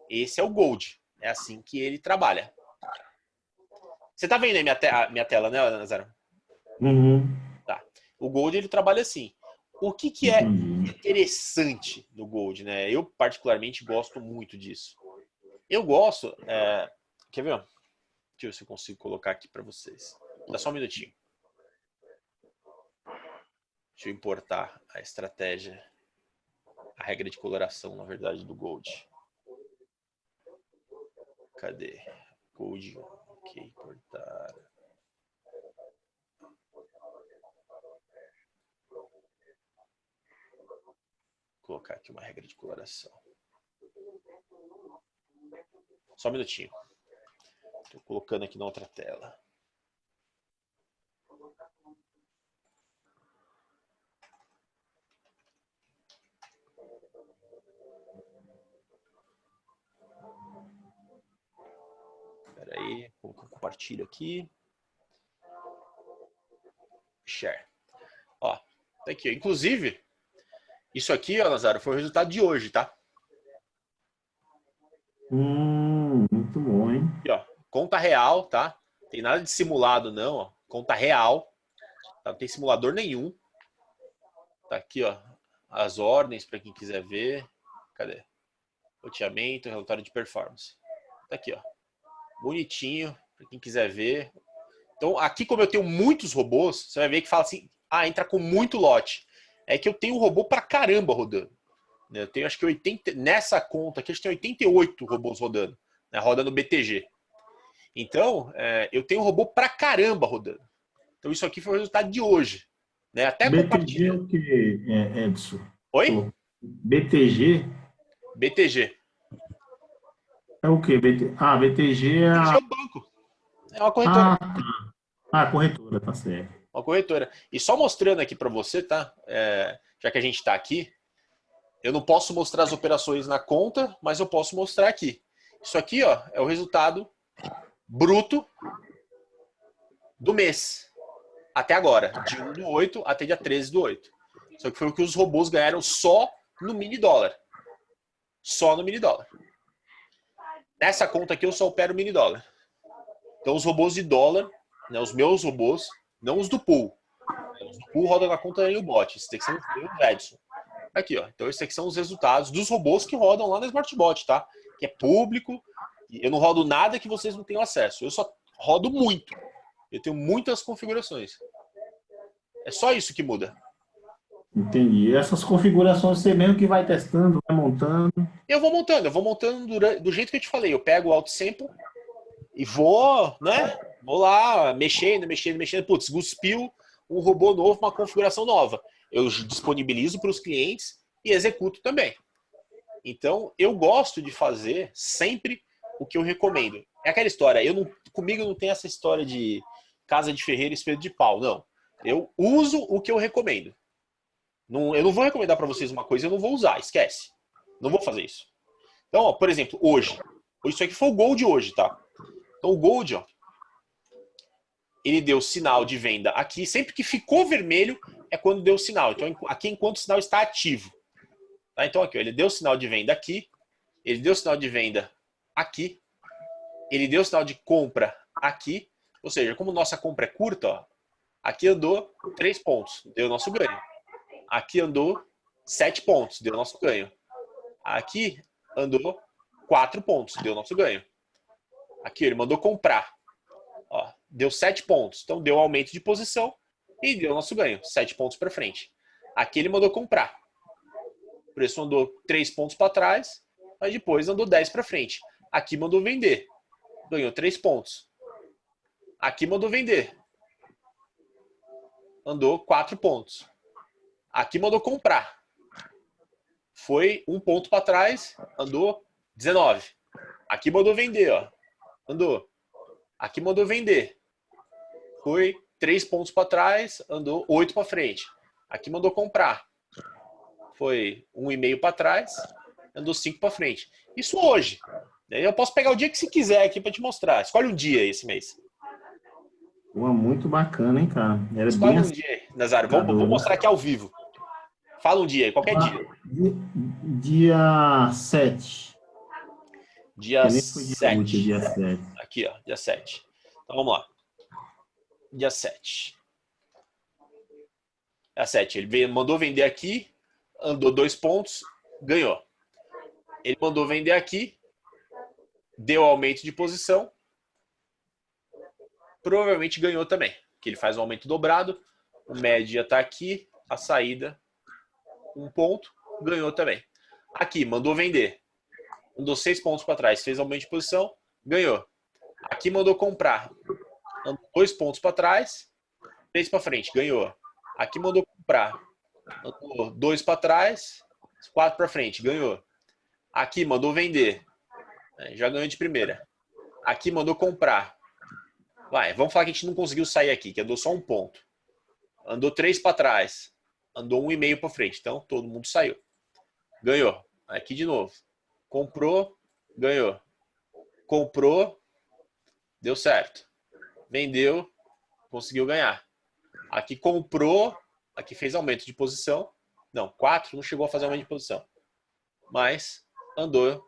Esse é o Gold. É assim que ele trabalha. Você está vendo aí minha tela, né, Nazaro? Uhum. Tá. O Gold, ele trabalha assim. O que é Entendi. interessante no Gold, né? Eu particularmente gosto muito disso. Eu gosto. Quer ver? Deixa eu ver se eu consigo colocar aqui para vocês. Dá só um minutinho. Deixa eu importar a estratégia, a regra de coloração, na verdade, do Gold. Cadê? Gold. Ok, importar. Vou colocar aqui uma regra de coloração. Só um minutinho. Estou colocando aqui na outra tela. aí, vou compartilhar aqui. Share. Ó, tá aqui. Inclusive, isso aqui, ó, Nazaro, foi o resultado de hoje, tá? Muito bom, hein? Aqui, ó, conta real, tá? Tem nada de simulado, não, ó. Conta real. Tá? Não tem simulador nenhum. Tá aqui, ó, as ordens para quem quiser ver. Cadê? Loteamento, relatório de performance. Tá aqui, ó. Bonitinho, para quem quiser ver. Então, aqui como eu tenho muitos robôs, você vai ver que fala assim, entra com muito lote. É que eu tenho um robô pra caramba rodando. Eu tenho acho que 80, nessa conta aqui, a gente tem 88 robôs rodando, né, rodando BTG. Então, eu tenho um robô pra caramba rodando. Então, isso aqui foi o resultado de hoje. Né? Até BTG é compartilha. o que, Edson? Oi? BTG BTG. é o que? BTG é BTG é a... o banco. É uma corretora. Corretora, tá certo. Uma corretora. E só mostrando aqui para você, tá? Já que a gente está aqui, eu não posso mostrar as operações na conta, mas eu posso mostrar aqui. Isso aqui, ó, é o resultado bruto do mês. Até agora. De 1/8 até dia 13/8. Isso aqui foi o que os robôs ganharam só no mini dólar. Só no mini dólar. Nessa conta aqui eu só opero mini dólar. Então os robôs de dólar, né, os meus robôs, não os do pool. Os do pool rodam na conta do bot. Esses aqui são os meus Edson. Aqui, ó. Então esses aqui são os resultados dos robôs que rodam lá na Smartbot, tá? Que é público. Eu não rodo nada que vocês não tenham acesso. Eu só rodo muito. Eu tenho muitas configurações. É só isso que muda. Entendi. Essas configurações você mesmo que vai testando, vai montando. Eu vou montando do jeito que eu te falei. Eu pego o auto-sample e vou, né? Vou lá mexendo. Putz, cuspiu um robô novo, uma configuração nova. Eu disponibilizo para os clientes e executo também. Então, eu gosto de fazer sempre o que eu recomendo. É aquela história, comigo não tem essa história de casa de ferreiro e espelho de pau, não. Eu uso o que eu recomendo. Eu não vou recomendar para vocês uma coisa e eu não vou usar, esquece. Não vou fazer isso. Então, ó, por exemplo, hoje. Isso aqui foi o Gold hoje, tá? Então, o Gold, ó, ele deu sinal de venda aqui. Sempre que ficou vermelho é quando deu sinal. Então, aqui enquanto o sinal está ativo. Tá? Então, aqui, ó, ele deu sinal de venda aqui. Ele deu sinal de venda aqui. Ele deu sinal de compra aqui. Ou seja, como nossa compra é curta, ó, aqui andou 3 pontos, deu nosso ganho. Aqui andou 7 pontos, deu nosso ganho. Aqui andou 4 pontos, deu nosso ganho. Aqui ele mandou comprar. Ó, deu 7 pontos, então deu aumento de posição e deu nosso ganho, 7 pontos para frente. Aqui ele mandou comprar. O preço andou 3 pontos para trás, mas depois andou 10 para frente. Aqui mandou vender. Ganhou 3 pontos. Aqui mandou vender. Andou 4 pontos. Aqui mandou comprar. Foi 1 ponto para trás, andou 19. Aqui mandou vender, ó. Andou. Aqui mandou vender. Foi 3 pontos para trás, andou 8 para frente. Aqui mandou comprar. Foi 1,5 para trás, andou 5 para frente. Isso hoje. Eu posso pegar o dia que você quiser aqui para te mostrar. Escolhe um dia esse mês. Muito bacana, hein, cara? Era Escolhe bem um dia aí, Nazário. Vou mostrar aqui ao vivo. Fala um dia aí, qualquer dia. Dia 7. Dia Nem foi dia 7. útil, dia 7. Aqui, ó, dia 7. Então vamos lá. Dia 7. Dia 7. Ele mandou vender aqui, andou 2 pontos, ganhou. Ele mandou vender aqui, deu aumento de posição, provavelmente ganhou também, que ele faz um aumento dobrado, o média está aqui, a saída 1 ponto, ganhou também. Aqui, mandou vender, andou 6 pontos para trás, fez aumento de posição, ganhou. Aqui mandou comprar, andou 2 pontos para trás, 3 para frente, ganhou. Aqui mandou comprar, andou 2 para trás, 4 para frente, ganhou. Aqui mandou vender, já ganhou de primeira. Aqui mandou comprar. Vamos falar que a gente não conseguiu sair aqui, que andou só 1 ponto. Andou 3 para trás, andou 1,5 para frente. Então todo mundo saiu. Ganhou. Aqui de novo. Comprou, ganhou. Comprou, deu certo. Vendeu, conseguiu ganhar. Aqui comprou, aqui fez aumento de posição. Não, 4 não chegou a fazer aumento de posição. Mas andou,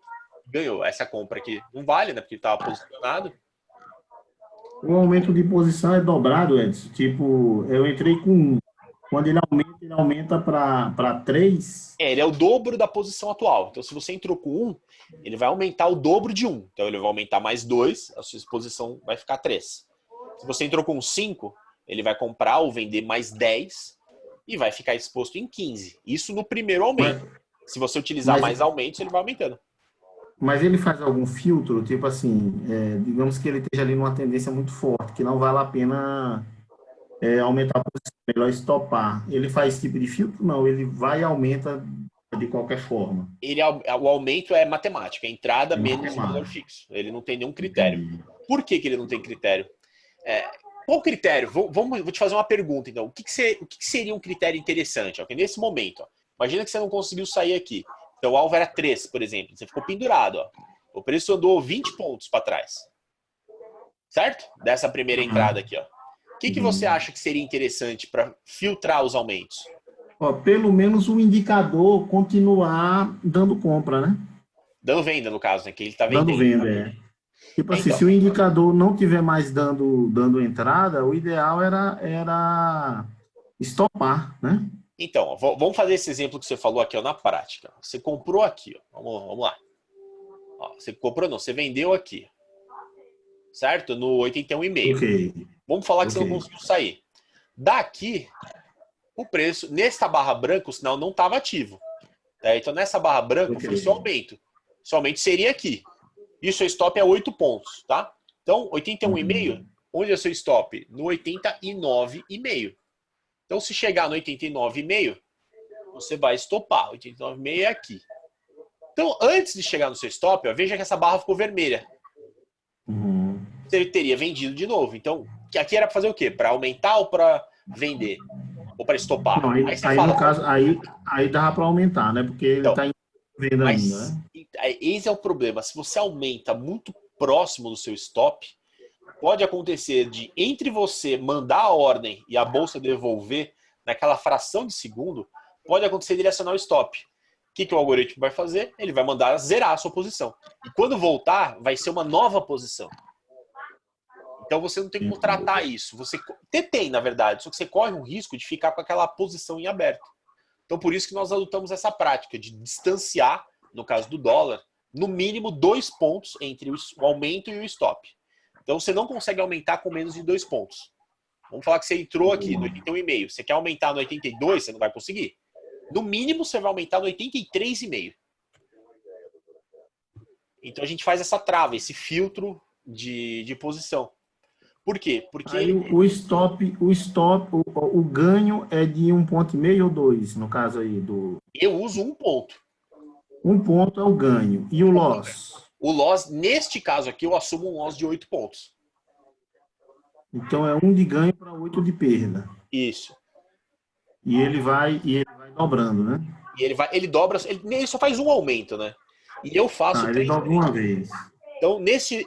ganhou. Essa compra aqui não vale, né? Porque estava posicionado. O aumento de posição é dobrado, Edson. Tipo, eu entrei com 1. Quando ele aumenta para 3. Ele é o dobro da posição atual. Então, se você entrou com 1, ele vai aumentar o dobro de 1. Então, ele vai aumentar mais 2, a sua posição vai ficar 3. Se você entrou com 5, ele vai comprar ou vender mais 10 e vai ficar exposto em 15. Isso no primeiro aumento. Se você utilizar mais aumentos, ele vai aumentando. Mas ele faz algum filtro, tipo assim, digamos que ele esteja ali numa tendência muito forte, que não vale a pena aumentar a posição, melhor estopar. Ele faz esse tipo de filtro? Não, ele vai e aumenta de qualquer forma. O aumento é matemática, entrada menos o valor fixo. Ele não tem nenhum critério. Entendi. Por que ele não tem critério? Qual o critério? Vou te fazer uma pergunta, então. O que seria um critério interessante? Ó, que nesse momento, ó, imagina que você não conseguiu sair aqui. Então, o alvo era 3, por exemplo. Você ficou pendurado. Ó. O preço andou 20 pontos para trás. Certo? Dessa primeira entrada aqui. Ó. O que você acha que seria interessante para filtrar os aumentos? Ó, pelo menos o indicador continuar dando compra, né? Dando venda, no caso, né? Que ele está vendendo. Dando venda, Tipo assim, se o indicador não tiver mais dando entrada, o ideal era estopar, né? Então, ó, vamos fazer esse exemplo que você falou aqui ó, na prática. Você comprou aqui, ó. Vamos lá. Ó, você comprou não, você vendeu aqui. Certo? No 81,5. Ok. Vamos falar que você não conseguiu sair. Daqui, o preço, nesta barra branca, o sinal não estava ativo. Então, nessa barra branca, foi seu aumento. Seu aumento seria aqui. E o seu stop é 8 pontos, tá? Então, 81,5, onde é o seu stop? No 89,5. Então, se chegar no 89,5, você vai estopar. 89,5 é aqui. Então, antes de chegar no seu stop, ó, veja que essa barra ficou vermelha. Você teria vendido de novo. Então, aqui era para fazer o quê? Para aumentar ou para vender? Ou para estopar? Não, aí fala, no caso, aí dá para aumentar, né? Porque ele está em venda ainda, né? Esse é o problema. Se você aumenta muito próximo do seu stop, pode acontecer de, entre você mandar a ordem e a bolsa devolver naquela fração de segundo, pode acontecer de acionar o stop. O que o algoritmo vai fazer? Ele vai mandar zerar a sua posição. E quando voltar, vai ser uma nova posição. Então você não tem como tratar isso. Você tem, na verdade, só que você corre um risco de ficar com aquela posição em aberto. Então por isso que nós adotamos essa prática de distanciar, no caso do dólar, no mínimo 2 pontos entre o aumento e o stop. Então você não consegue aumentar com menos de 2 pontos. Vamos falar que você entrou aqui no 81,5. Você quer aumentar no 82, você não vai conseguir. No mínimo você vai aumentar no 83,5. Então a gente faz essa trava, esse filtro de posição. Por quê? Porque aí o ganho é de 1,5 ponto ou 2, no caso aí do. Eu uso 1 ponto. 1 ponto é o ganho. E o loss? O loss, neste caso aqui, eu assumo um loss de 8 pontos. Então é 1 de ganho para 8 de perda. Isso. E ele vai dobrando, né? E ele dobra, ele só faz um aumento, né? E eu faço ele dobra uma vez. Então, nesse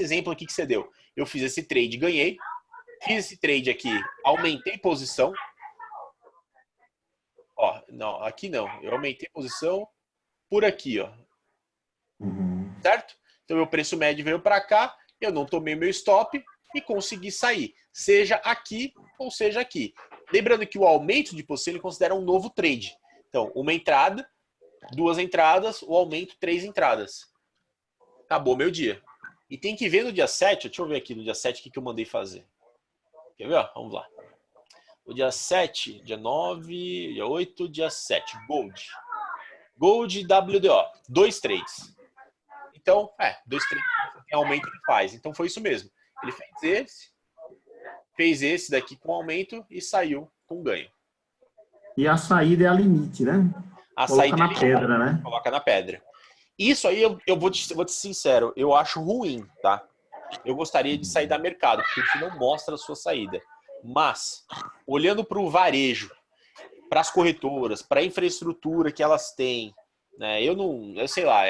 exemplo aqui que você deu, eu fiz esse trade, ganhei. Fiz esse trade aqui, aumentei posição. Ó, não, aqui não. Eu aumentei posição por aqui, ó. Certo? Então, meu preço médio veio para cá, eu não tomei meu stop e consegui sair. Seja aqui ou seja aqui. Lembrando que o aumento de posição ele considera um novo trade. Então, uma entrada, 2 entradas, o aumento 3 entradas. Acabou meu dia. E tem que ver no dia 7, deixa eu ver aqui no dia 7 o que eu mandei fazer. Quer ver? Vamos lá. O dia 7, dia 9, dia 8, dia 7. Gold. Gold e WDO. 2 trades. Então, 2 trades. Tem aumento ele faz. Então foi isso mesmo. Ele fez esse daqui com aumento e saiu com ganho. E a saída é a limite, né? Coloca na pedra, né? Coloca na pedra. Isso aí, eu vou te ser sincero, eu acho ruim, tá? Eu gostaria de sair da mercado, porque isso não mostra a sua saída. Mas, olhando para o varejo, para as corretoras, para a infraestrutura que elas têm, né? Eu sei lá,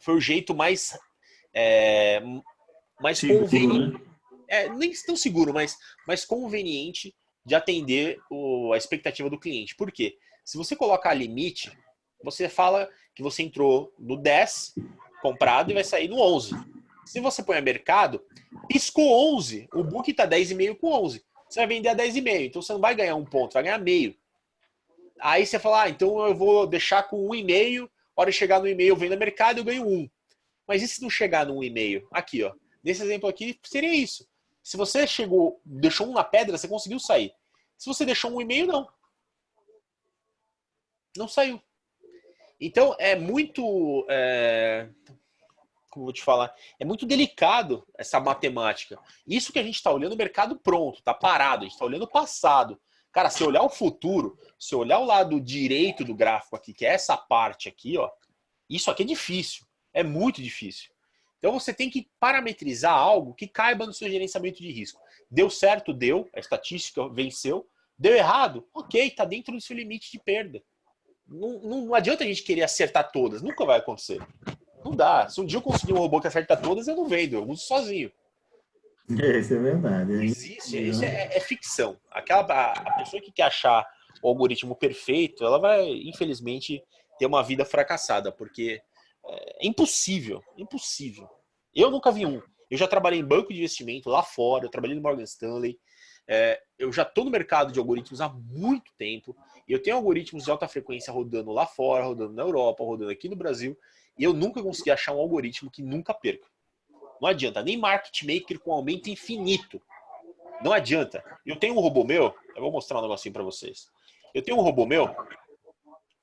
foi o jeito mais mais Seguro, conveniente. né? Nem tão seguro, mas mais conveniente de atender a expectativa do cliente. Por quê? Se você colocar limite, você fala que você entrou no 10 comprado e vai sair no 11. Se você põe a mercado, piscou 11, o book está 10,5 com 11. Você vai vender a 10,5, então você não vai ganhar 1 ponto, vai ganhar meio. Aí você fala, então eu vou deixar com 1,5, hora de chegar no 1,5 eu vendo a mercado e eu ganho 1. Mas e se não chegar no 1,5? Aqui, ó. Nesse exemplo aqui, seria isso. Se você deixou 1 na pedra, você conseguiu sair. Se você deixou 1,5, não. Não saiu. Então, é muito... como eu vou te falar? É muito delicado essa matemática. Isso que a gente está olhando o mercado pronto, está parado. A gente está olhando o passado. Cara, se olhar o futuro, se olhar o lado direito do gráfico aqui, que é essa parte aqui, ó, isso aqui é difícil. É muito difícil. Então você tem que parametrizar algo que caiba no seu gerenciamento de risco. Deu certo, deu. A estatística venceu. Deu errado? Ok, está dentro do seu limite de perda. Não adianta a gente querer acertar todas. Nunca vai acontecer. Não dá. Se um dia eu conseguir um robô que acerta todas, eu não vendo. Eu uso sozinho. Isso é verdade. Não existe. Isso é ficção. A pessoa que quer achar o algoritmo perfeito, ela vai, infelizmente, ter uma vida fracassada, porque é impossível. Impossível. Eu nunca vi um. Eu já trabalhei em banco de investimento lá fora, eu trabalhei no Morgan Stanley. Eu já estou no mercado de algoritmos há muito tempo. E eu tenho algoritmos de alta frequência rodando lá fora, rodando na Europa, rodando aqui no Brasil. E eu nunca consegui achar um algoritmo que nunca perca. Não adianta. Nem market maker com aumento infinito. Não adianta. Eu tenho um robô meu. Eu vou mostrar um negocinho para vocês. Eu tenho um robô meu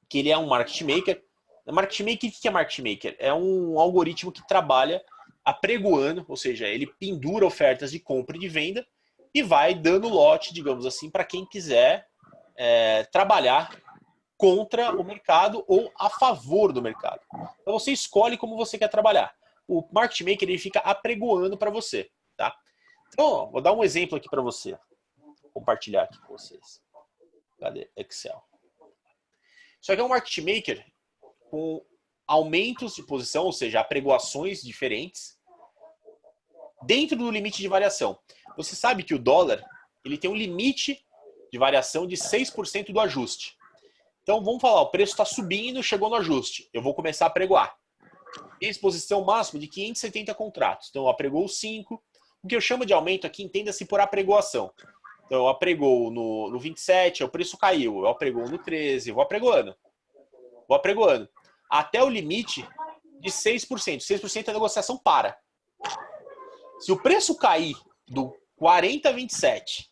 que ele é um market maker. Market maker, o que é market maker? É um algoritmo que trabalha apregoando, ou seja, ele pendura ofertas de compra e de venda e vai dando lote, digamos assim, para quem quiser trabalhar contra o mercado ou a favor do mercado. Então você escolhe como você quer trabalhar. O market maker ele fica apregoando para você, tá? Então, vou dar um exemplo aqui para você. Vou compartilhar aqui com vocês. Cadê? Excel. Isso aqui é um market maker com aumentos de posição, ou seja, apregoações diferentes dentro do limite de variação. Você sabe que o dólar ele tem um limite de variação de 6% do ajuste. Então vamos falar, o preço está subindo, chegou no ajuste. Eu vou começar a apregoar. Tem exposição máxima de 570 contratos. Então eu apregoo 5. O que eu chamo de aumento aqui, entenda-se por apregoação. Então eu apregoo no 27, o preço caiu. Eu apregoo no 13, vou apregoando. Vou apregoando. Até o limite de 6%. 6% a negociação para. Se o preço cair do 40,27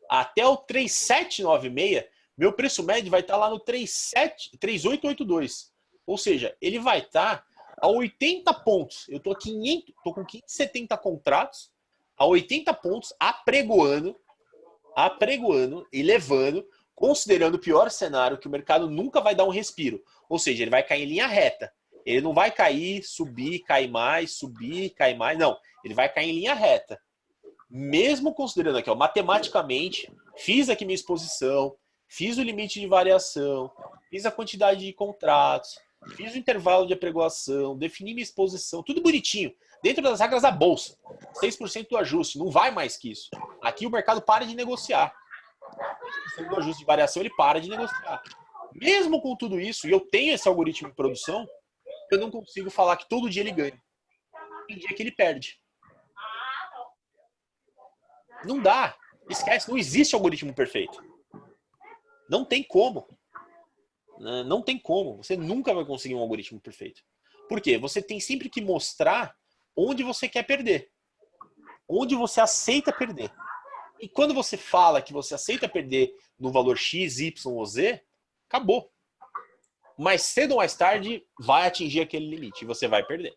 até o 37,96, meu preço médio vai estar lá no 3882. Ou seja, ele vai estar a 80 pontos. Eu estou com 570 contratos a 80 pontos apregoando e levando, considerando o pior cenário, que o mercado nunca vai dar um respiro. Ou seja, ele vai cair em linha reta. Ele não vai cair, subir, cair mais, subir, cair mais. Não, ele vai cair em linha reta. Mesmo considerando aqui, ó, matematicamente, fiz aqui minha exposição, fiz o limite de variação, fiz a quantidade de contratos, fiz o intervalo de apregoação, defini minha exposição, tudo bonitinho, dentro das regras da bolsa. 6% do ajuste, não vai mais que isso. Aqui o mercado para de negociar. 6% do ajuste de variação, ele para de negociar. Mesmo com tudo isso, e eu tenho esse algoritmo de produção, eu não consigo falar que todo dia ele ganha. Tem dia que ele perde. Não dá. Esquece, não existe algoritmo perfeito. Não tem como. Não tem como. Você nunca vai conseguir um algoritmo perfeito. Por quê? Você tem sempre que mostrar onde você quer perder. Onde você aceita perder. E quando você fala que você aceita perder no valor X, Y ou Z, acabou. Mais cedo ou mais tarde vai atingir aquele limite e você vai perder.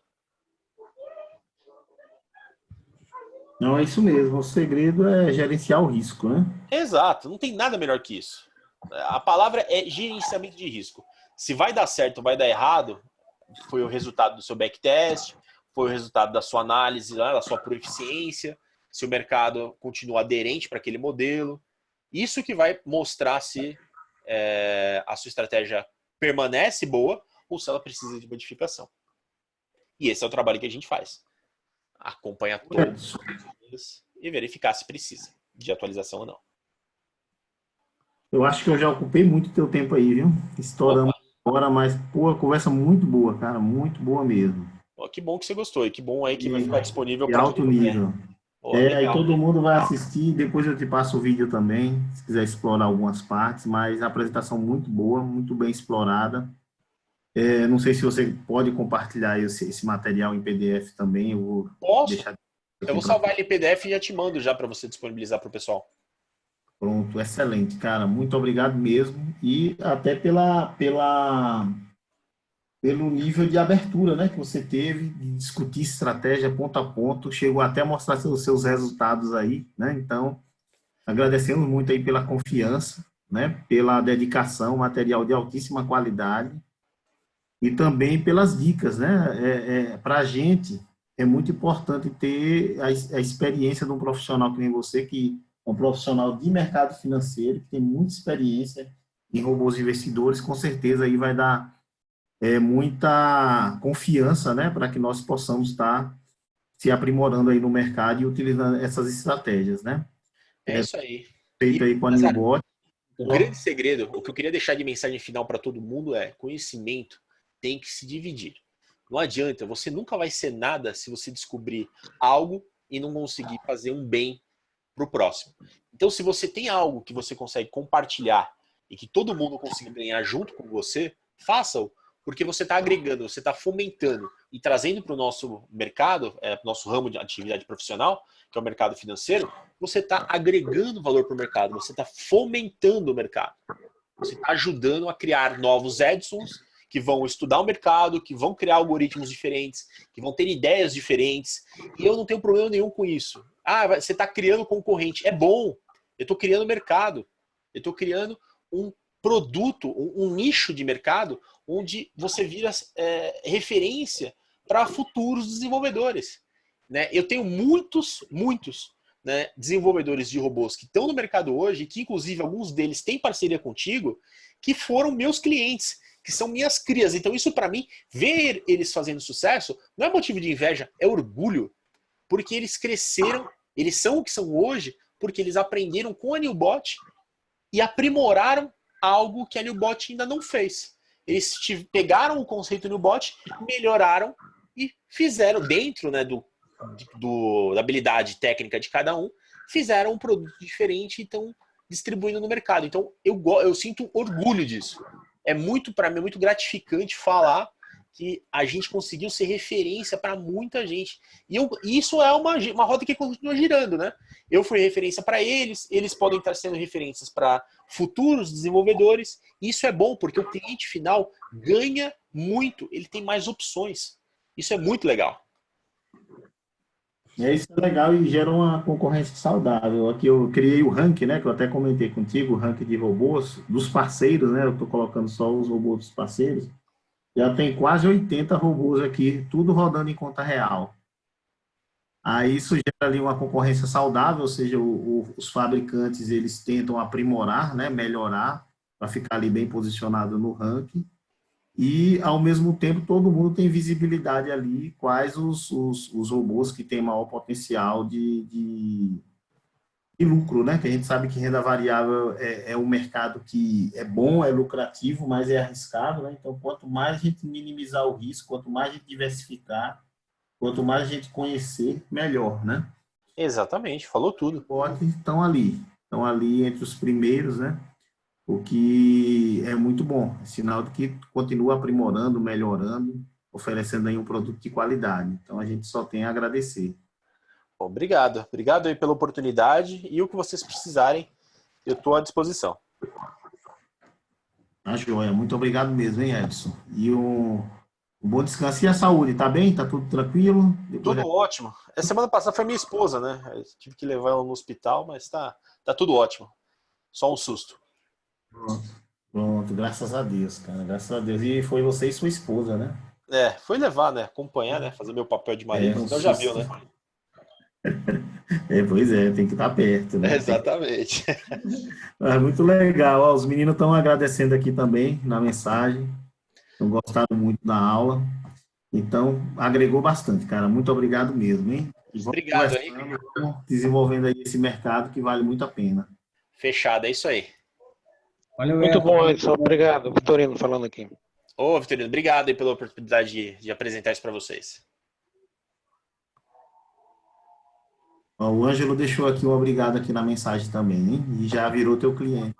Não, é isso mesmo. O segredo é gerenciar o risco, né? Exato. Não tem nada melhor que isso. A palavra é gerenciamento de risco. Se vai dar certo ou vai dar errado, foi o resultado do seu backtest, foi o resultado da sua análise, da sua proficiência, se o mercado continua aderente para aquele modelo. Isso que vai mostrar se a sua estratégia permanece boa ou se ela precisa de modificação. E esse é o trabalho que a gente faz. acompanhar todos os dias e verificar se precisa de atualização ou não. Eu acho que eu já ocupei muito teu tempo aí, viu? Estouramos agora, mas, pô, conversa muito boa, cara, muito boa mesmo. Ó, que bom que você gostou e que bom aí que vai ficar disponível De para alto nível. Aí todo mundo vai assistir, depois eu te passo o vídeo também, se quiser explorar algumas partes, mas a apresentação muito boa, muito bem explorada. Não sei se você pode compartilhar esse material em PDF também. Posso? Eu vou salvar ele em PDF e já te mando já para você disponibilizar para o pessoal. Pronto, excelente, cara. Muito obrigado mesmo. E até pelo nível de abertura, né, que você teve, de discutir estratégia ponto a ponto, chegou até a mostrar seus resultados aí, né? Então, agradecemos muito aí pela confiança, né, pela dedicação, material de altíssima qualidade e também pelas dicas, né? Para a gente é muito importante ter a experiência de um profissional que nem você, que é um profissional de mercado financeiro, que tem muita experiência em robôs investidores, com certeza aí vai dar muita confiança, né, para que nós possamos estar se aprimorando aí no mercado e utilizando essas estratégias, né? É isso aí. Feito aí com a Newbot. O grande segredo, o que eu queria deixar de mensagem final para todo mundo é: conhecimento tem que se dividir. Não adianta, você nunca vai ser nada se você descobrir algo e não conseguir fazer um bem para o próximo. Então, se você tem algo que você consegue compartilhar e que todo mundo consiga ganhar junto com você, faça-o, porque você está agregando, você está fomentando e trazendo para o nosso mercado, nosso ramo de atividade profissional, que é o mercado financeiro, você está agregando valor para o mercado, você está fomentando o mercado. Você está ajudando a criar novos Edsons que vão estudar o mercado, que vão criar algoritmos diferentes, que vão ter ideias diferentes. E eu não tenho problema nenhum com isso. Ah, você está criando concorrente. É bom. Eu estou criando mercado. Eu estou criando um produto, um nicho de mercado onde você vira referência para futuros desenvolvedores. Né? Eu tenho muitos, né, desenvolvedores de robôs que estão no mercado hoje, que inclusive alguns deles têm parceria contigo, que foram meus clientes, que são minhas crias. Então isso para mim, ver eles fazendo sucesso, não é motivo de inveja, é orgulho. Porque eles cresceram, eles são o que são hoje, porque eles aprenderam com a Newbot e aprimoraram algo que a Newbot ainda não fez. Eles pegaram o conceito Newbot, melhoraram e fizeram dentro, né, da habilidade técnica de cada um, fizeram um produto diferente e estão distribuindo no mercado. Então eu sinto orgulho disso. Para mim é muito gratificante falar que a gente conseguiu ser referência para muita gente. E isso é uma roda que continua girando, né? Eu fui referência para eles podem estar sendo referências para futuros desenvolvedores. Isso é bom, porque o cliente final ganha muito, ele tem mais opções. Isso é muito legal. Isso é legal e gera uma concorrência saudável. Aqui eu criei o ranking, né, que eu até comentei contigo, o ranking de robôs dos parceiros, né? Eu estou colocando só os robôs dos parceiros. Já tem quase 80 robôs aqui, tudo rodando em conta real. Aí isso gera ali uma concorrência saudável, ou seja, os fabricantes eles tentam aprimorar, né, melhorar, para ficar ali bem posicionado no ranking. E, ao mesmo tempo, todo mundo tem visibilidade ali, quais os robôs que têm maior potencial de lucro, né? Que a gente sabe que renda variável é um mercado que é bom, é lucrativo, mas é arriscado, né? Então, quanto mais a gente minimizar o risco, quanto mais a gente diversificar, quanto mais a gente conhecer, melhor, né? Exatamente, falou tudo. Estão ali entre os primeiros, né? O que é muito bom, é sinal de que continua aprimorando, melhorando, oferecendo aí um produto de qualidade. Então, a gente só tem a agradecer. Obrigado aí pela oportunidade e o que vocês precisarem, eu estou à disposição. Tá joia, muito obrigado mesmo, hein, Edson? E um bom descanso. E a saúde, tá bem? Tá tudo tranquilo? Tudo ótimo. Essa semana passada foi minha esposa, né? Eu tive que levar ela no hospital, mas tá tudo ótimo. Só um susto. Pronto, graças a Deus, cara, graças a Deus. E foi você e sua esposa, né? Foi levar, né? Acompanhar, né? Fazer meu papel de marido. Então já viu, né? Pois é, tem que estar perto, né? Exatamente. Muito legal. Ó, os meninos estão agradecendo aqui também na mensagem. Estão gostando muito da aula. Então, agregou bastante, cara. Muito obrigado mesmo, hein? E vamos Obrigado aí. conversando, vamos desenvolvendo aí esse mercado que vale muito a pena. Fechado, é isso aí. Valeu, Muito Edson. bom, Edson. Obrigado. Vitorino falando aqui. Ô, Vitorino, obrigado aí pela oportunidade de apresentar isso para vocês. Ó, o Ângelo deixou aqui um obrigado aqui na mensagem também, hein? E já virou teu cliente.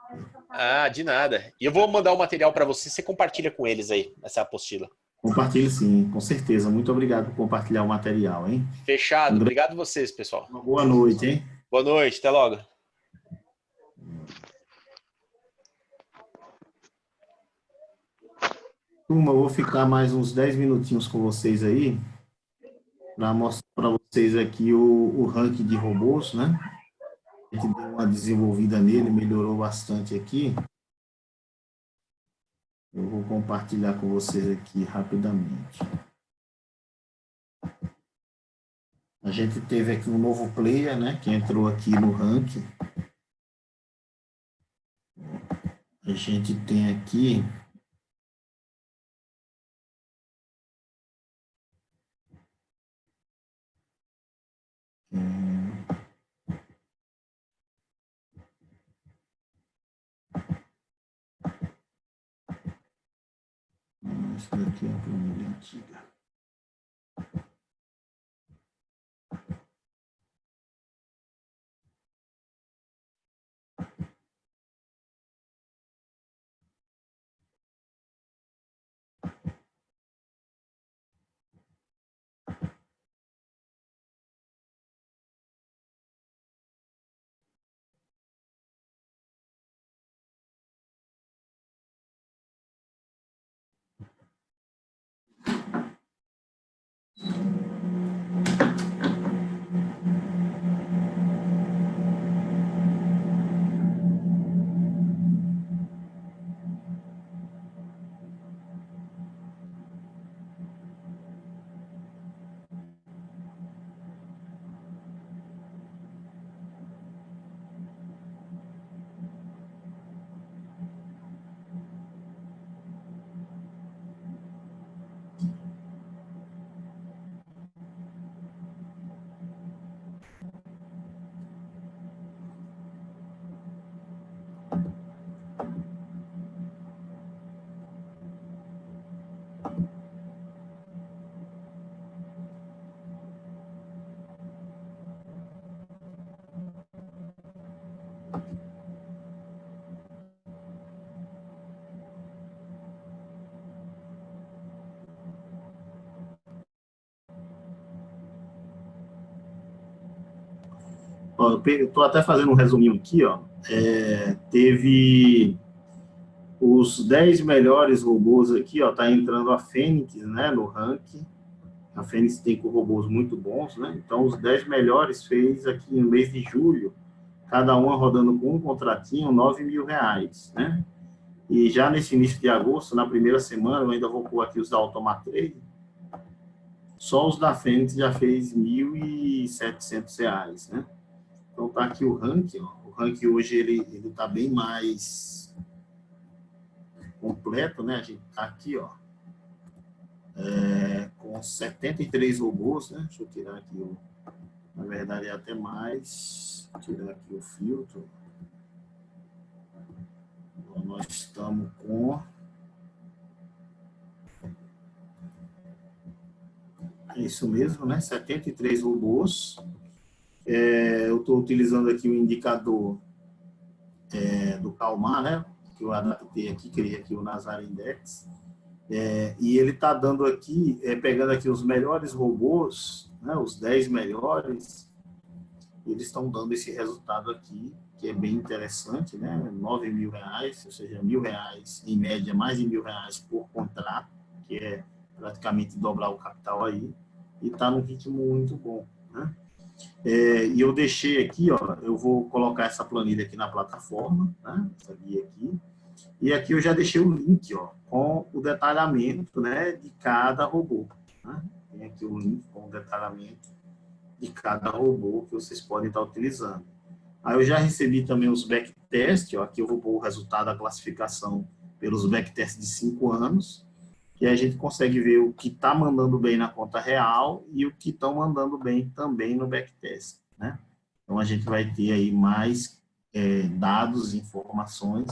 Ah, de nada. E eu vou mandar o material para você compartilha com eles aí, essa apostila. Compartilhe sim, com certeza. Muito obrigado por compartilhar o material, hein? Fechado. Obrigado a vocês, pessoal. Uma boa noite, hein? Boa noite, até logo. Turma, eu vou ficar mais uns 10 minutinhos com vocês aí, para mostrar para vocês aqui o ranking de robôs, né? A gente deu uma desenvolvida nele, melhorou bastante aqui. Eu vou compartilhar com vocês aqui rapidamente. A gente teve aqui um novo player, né, que entrou aqui no ranking. A gente tem aqui essa daqui é a planilha antiga. Ó, eu estou até fazendo um resuminho aqui, ó. Teve os 10 melhores robôs aqui, ó, tá entrando a Fênix, né, no ranking. A Fênix tem com robôs muito bons, né? Então, os 10 melhores fez aqui no mês de julho, cada uma rodando com um contratinho, R$ 9.000, né? E já nesse início de agosto, na primeira semana, eu ainda vou pôr aqui os da Automatrade, só os da Fênix já fez R$ 1.700, né? Então, tá aqui o ranking, ó. O ranking hoje, ele tá bem mais completo, né? A gente tá aqui, ó, com 73 robôs, né? Deixa eu tirar aqui na verdade é até mais, vou tirar aqui o filtro. Então, nós estamos com isso mesmo, né? 73 robôs. Eu estou utilizando aqui o indicador do Calmar, né? Que eu adaptei aqui, criei aqui o Nazar Index. E ele está dando aqui, pegando aqui os melhores robôs, né, os 10 melhores, eles estão dando esse resultado aqui, que é bem interessante, né? R$ 9.000, ou seja, R$ 1.000, em média, mais de R$ 1.000 por contrato, que é praticamente dobrar o capital aí, e está num ritmo muito bom, né? E eu deixei aqui, ó, eu vou colocar essa planilha aqui na plataforma, né? Essa guia aqui. E aqui eu já deixei o link, ó, com o detalhamento, né, de cada robô, né? Tem aqui o link com o detalhamento de cada robô que vocês podem estar utilizando. Aí eu já recebi também os backtests, ó, aqui eu vou pôr o resultado da classificação pelos backtests de 5 anos. que a gente consegue ver o que está mandando bem na conta real e o que estão mandando bem também no backtest, né? Então, a gente vai ter aí mais dados, informações,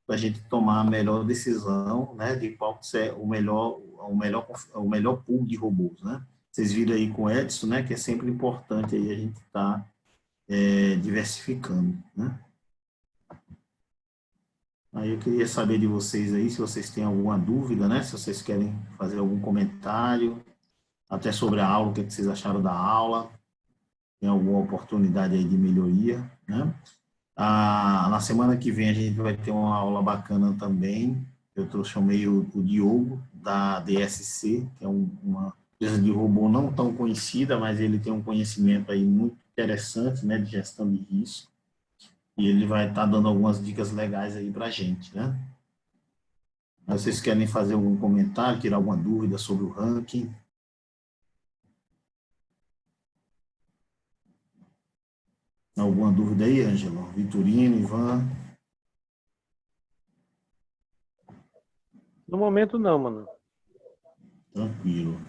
para a gente tomar a melhor decisão, né, de qual é o melhor pool de robôs, né? Vocês viram aí com o Edson, né, que é sempre importante aí a gente estar diversificando, né? Aí eu queria saber de vocês aí, se vocês têm alguma dúvida, né? Se vocês querem fazer algum comentário, até sobre a aula, o que vocês acharam da aula, tem alguma oportunidade aí de melhoria, né? Na semana que vem a gente vai ter uma aula bacana também. Chamei o Diogo, da DSC, que é uma empresa de robô não tão conhecida, mas ele tem um conhecimento aí muito interessante, né, de gestão de risco. E ele vai estar dando algumas dicas legais aí para a gente, né? Mas vocês querem fazer algum comentário, tirar alguma dúvida sobre o ranking? Alguma dúvida aí, Ângelo? Vitorino, Ivan? No momento não, mano. Tranquilo.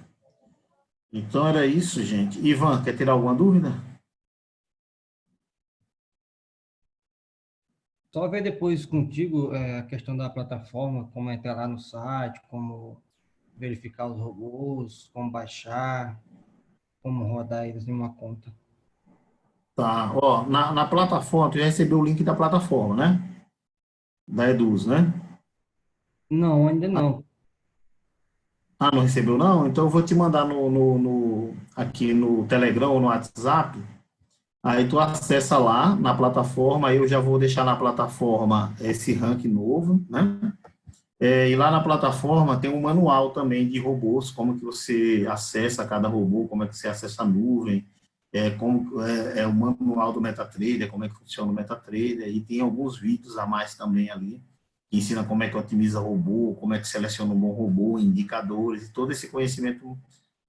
Então era isso, gente. Ivan, quer tirar alguma dúvida? Só ver depois contigo a questão da plataforma, como entrar lá no site, como verificar os robôs, como baixar, como rodar eles em uma conta. Tá, ó, na plataforma, tu já recebeu o link da plataforma, né? Da Eduz, né? Não, ainda não. Ah, não recebeu não? Então eu vou te mandar aqui no Telegram ou no WhatsApp. Aí tu acessa lá na plataforma, aí eu já vou deixar na plataforma esse ranking novo, né? E lá na plataforma tem um manual também de robôs, como que você acessa cada robô, como é que você acessa a nuvem, como é o manual do MetaTrader, como é que funciona o MetaTrader, e tem alguns vídeos a mais também ali, que ensina como é que otimiza robô, como é que seleciona um bom robô, indicadores, todo esse conhecimento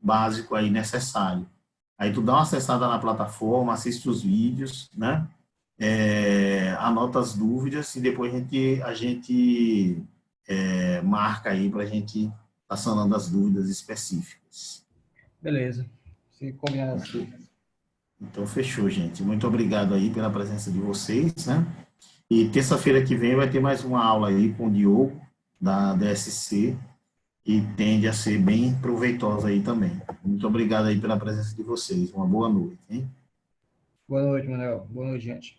básico aí necessário. Aí tu dá uma acessada na plataforma, assiste os vídeos, né? Anota as dúvidas e depois a gente marca aí para a gente estar sanando as dúvidas específicas. Beleza. Se combinar assim. Então, fechou, gente. Muito obrigado aí pela presença de vocês, né? E terça-feira que vem vai ter mais uma aula aí com o Diogo, da DSC, e tende a ser bem proveitosa aí também. Muito obrigado aí pela presença de vocês. Uma boa noite, hein? Boa noite, Manuel. Boa noite, gente.